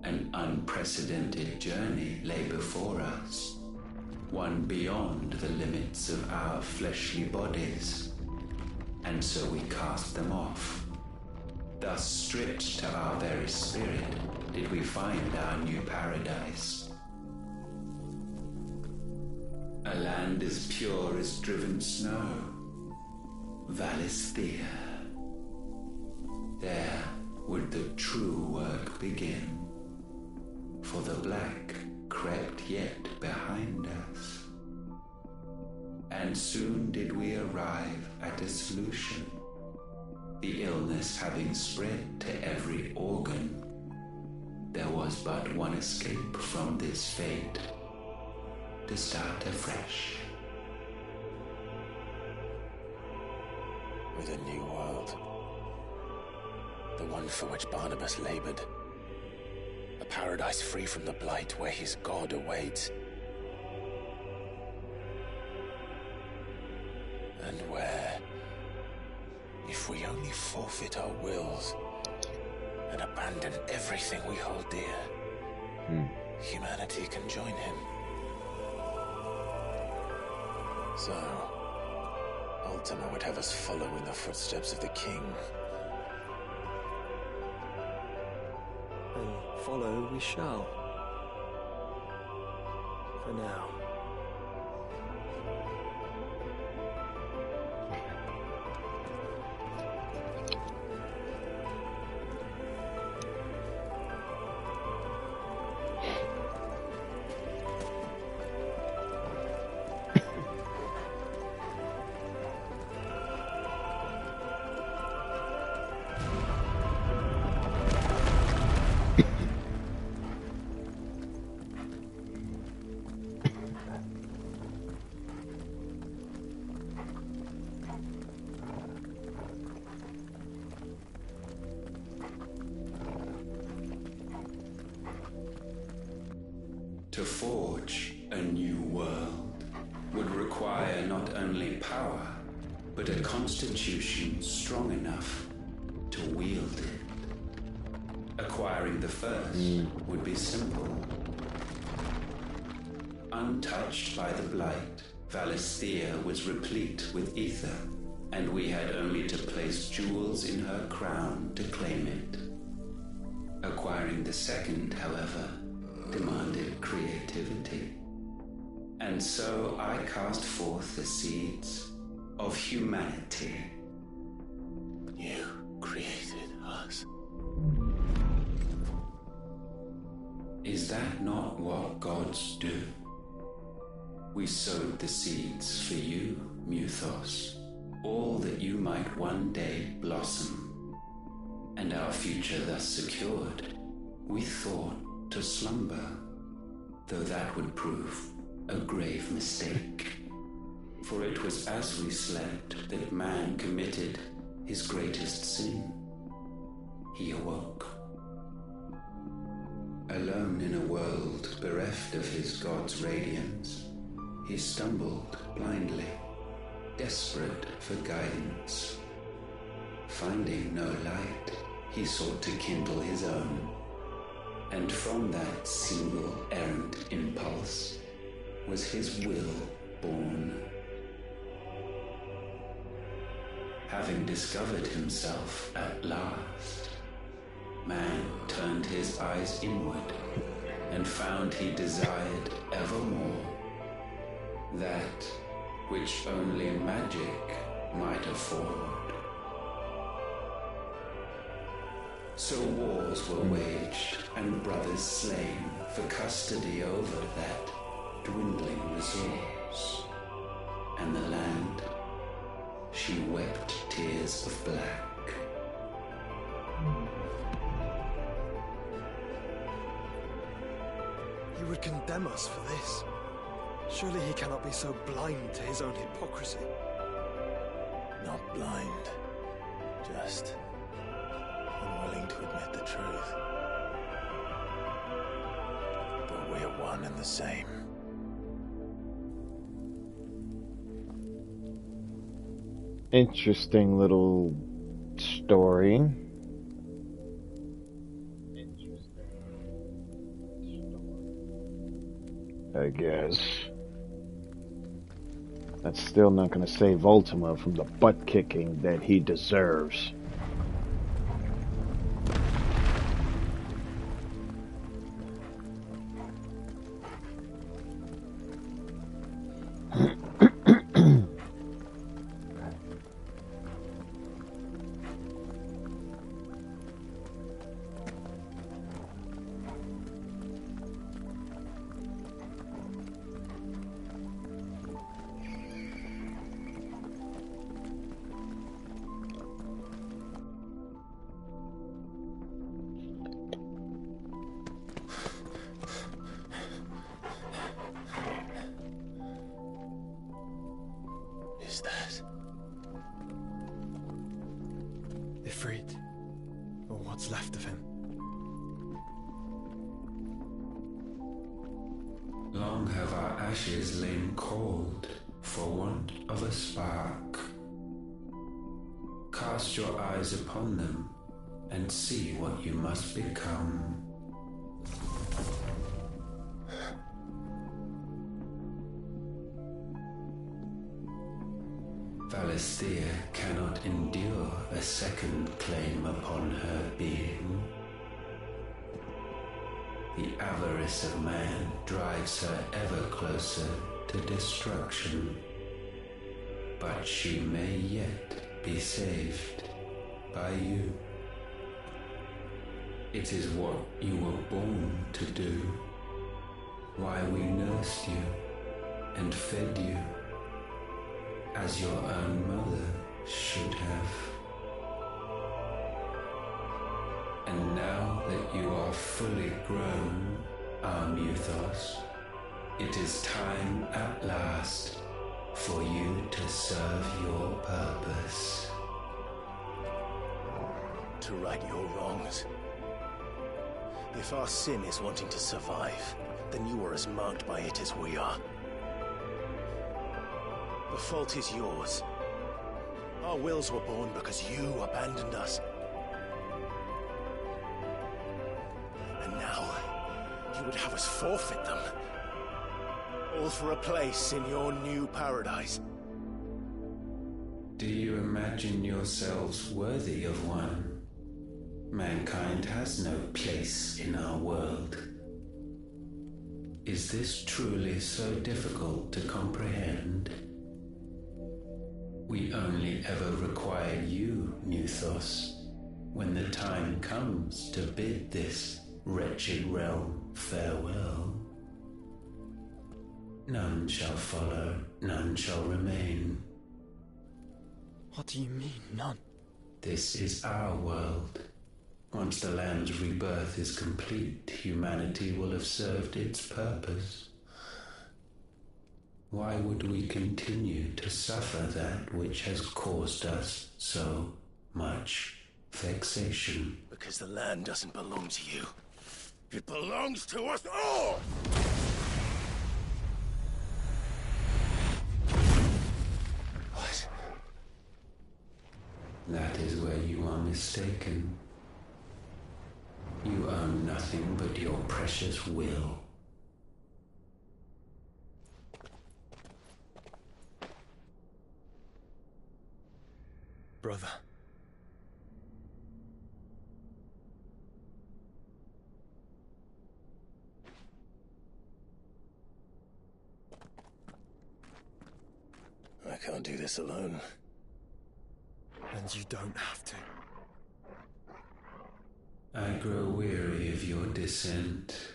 Speaker 10: An unprecedented journey lay before us, one beyond the limits of our fleshly bodies. And so we cast them off. Thus, stripped to our very spirit, did we find our new paradise. A land as pure as driven snow, Valisthea. There would the true work begin, for the black crept yet behind us. And soon did we arrive at a solution, the illness having spread to every organ. There was but one escape from this fate, to start afresh.
Speaker 3: With a new world. The one for which Barnabas labored. A paradise free from the blight where his God awaits. And where, if we only forfeit our wills and abandon everything we hold dear, humanity can join him. So, Ultima would have us follow in the footsteps of the king.
Speaker 5: And follow we shall. For now.
Speaker 10: To forge a new world would require not only power, but a constitution strong enough to wield it. Acquiring the first would be simple. Untouched by the Blight, Valisthea was replete with ether, and we had only to place jewels in her crown to claim it. Acquiring the second, however, demanded creativity. And so I cast forth the seeds of humanity.
Speaker 3: You created us.
Speaker 10: Is that not what gods do? We sowed the seeds for you, Muthos, all that you might one day blossom. And our future thus secured, we thought to slumber, though that would prove a grave mistake. For it was as we slept that man committed his greatest sin. He awoke. Alone in a world bereft of his god's radiance, he stumbled blindly, desperate for guidance. Finding no light, he sought to kindle his own, and from that single errant impulse was his will born. Having discovered himself at last, man turned his eyes inward and found he desired evermore that which only magic might afford. So wars were waged and brothers slain for custody over that dwindling resource, and the land, she wept tears of black.
Speaker 5: He would condemn us for this. Surely he cannot be so blind to his own hypocrisy.
Speaker 3: Not blind, just unwilling to admit the truth. But we're one and the same.
Speaker 2: Interesting little story. I guess. That's still not going to save Ultima from the butt kicking that he deserves.
Speaker 5: Ifrit, or what's left of him.
Speaker 10: Long have our ashes lain cold for want of a spark. Cast your eyes upon them and see what you must become. Valisthea cannot endure a second claim upon her being. The avarice of man drives her ever closer to destruction, but she may yet be saved by you. It is what you were born to do, why we nursed you and fed you as your own mother should have. And now that you are fully grown, our Muthos, it is time at last for you to serve your purpose.
Speaker 3: To right your wrongs. If our sin is wanting to survive,
Speaker 11: then you are as marked by it as we are. The fault is yours. Our wills were born because you abandoned us. And now, you would have us forfeit them. All for a place in your new paradise.
Speaker 10: Do you imagine yourselves worthy of one? Mankind has no place in our world. Is this truly so difficult to comprehend? We only ever require you, Nuthos, when the time comes to bid this wretched realm farewell. None shall follow, none shall remain.
Speaker 5: What do you mean, none?
Speaker 10: This is our world. Once the land's rebirth is complete, humanity will have served its purpose. Why would we continue to suffer that which has caused us so much vexation?
Speaker 11: Because the land doesn't belong to you. It belongs to us all! What?
Speaker 10: That is where you are mistaken. You own nothing but your precious will.
Speaker 5: Brother.
Speaker 11: I can't do this alone.
Speaker 5: And you don't have to.
Speaker 10: I grow weary of your dissent.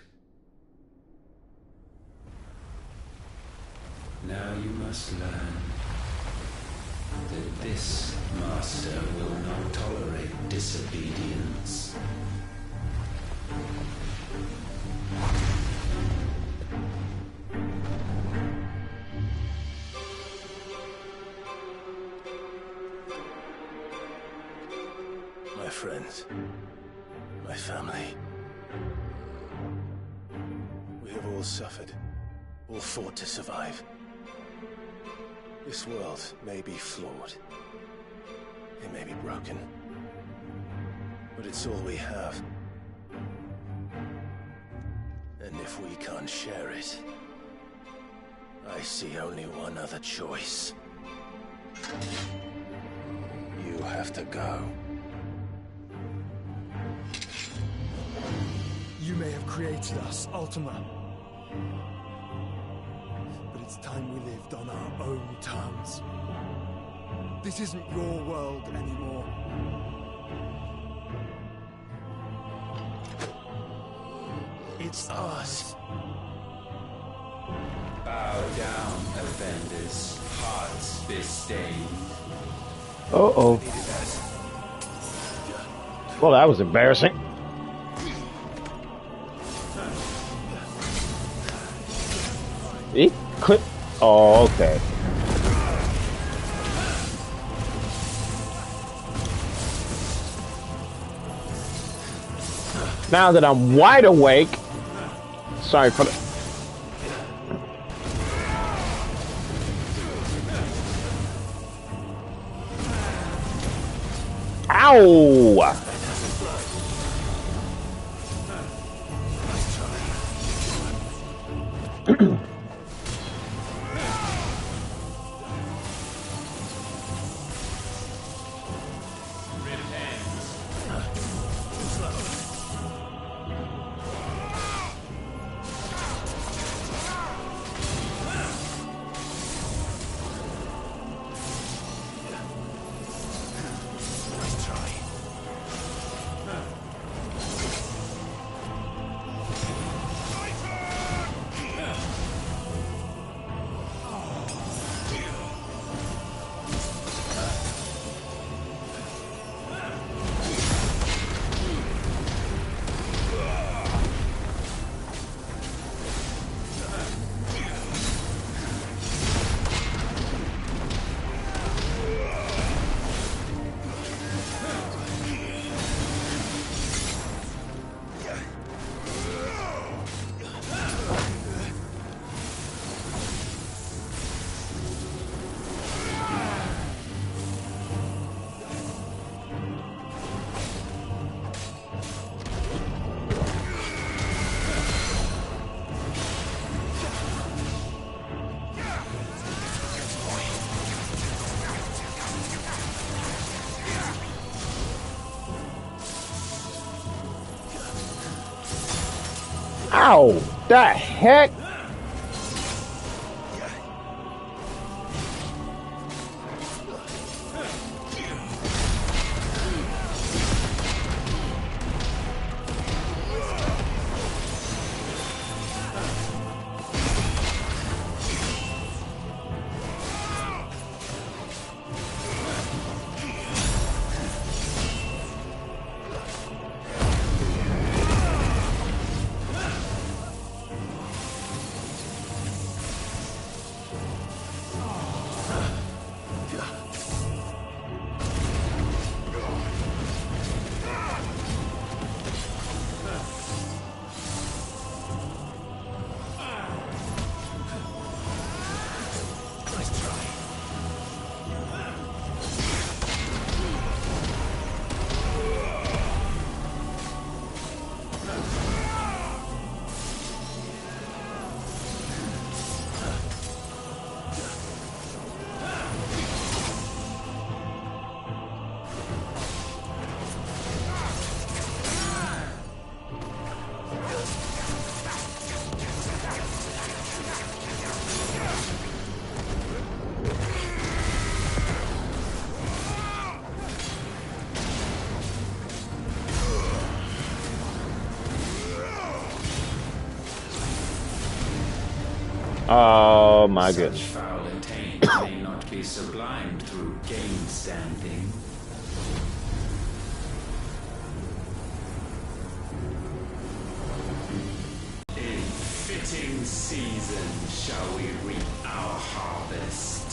Speaker 10: Now you must learn that this master will not tolerate disobedience.
Speaker 11: My friends, my family. We have all suffered, all fought to survive. This world may be flawed. It may be broken. But it's all we have. And if we can't share it, I see only one other choice. You have to go.
Speaker 5: You may have created us, Ultima. But it's time we lived on our own terms. This isn't your world anymore. It's ours.
Speaker 10: Bow down, offenders, hearts disdained.
Speaker 2: Uh-oh. Well, that was embarrassing. He clip. Oh, okay. Now that I'm wide awake. Sorry for the. Ow!
Speaker 1: Ow! The heck? Oh my goodness.
Speaker 10: Such foul intent may not be sublimed through game standing. In fitting season shall we reap our harvest.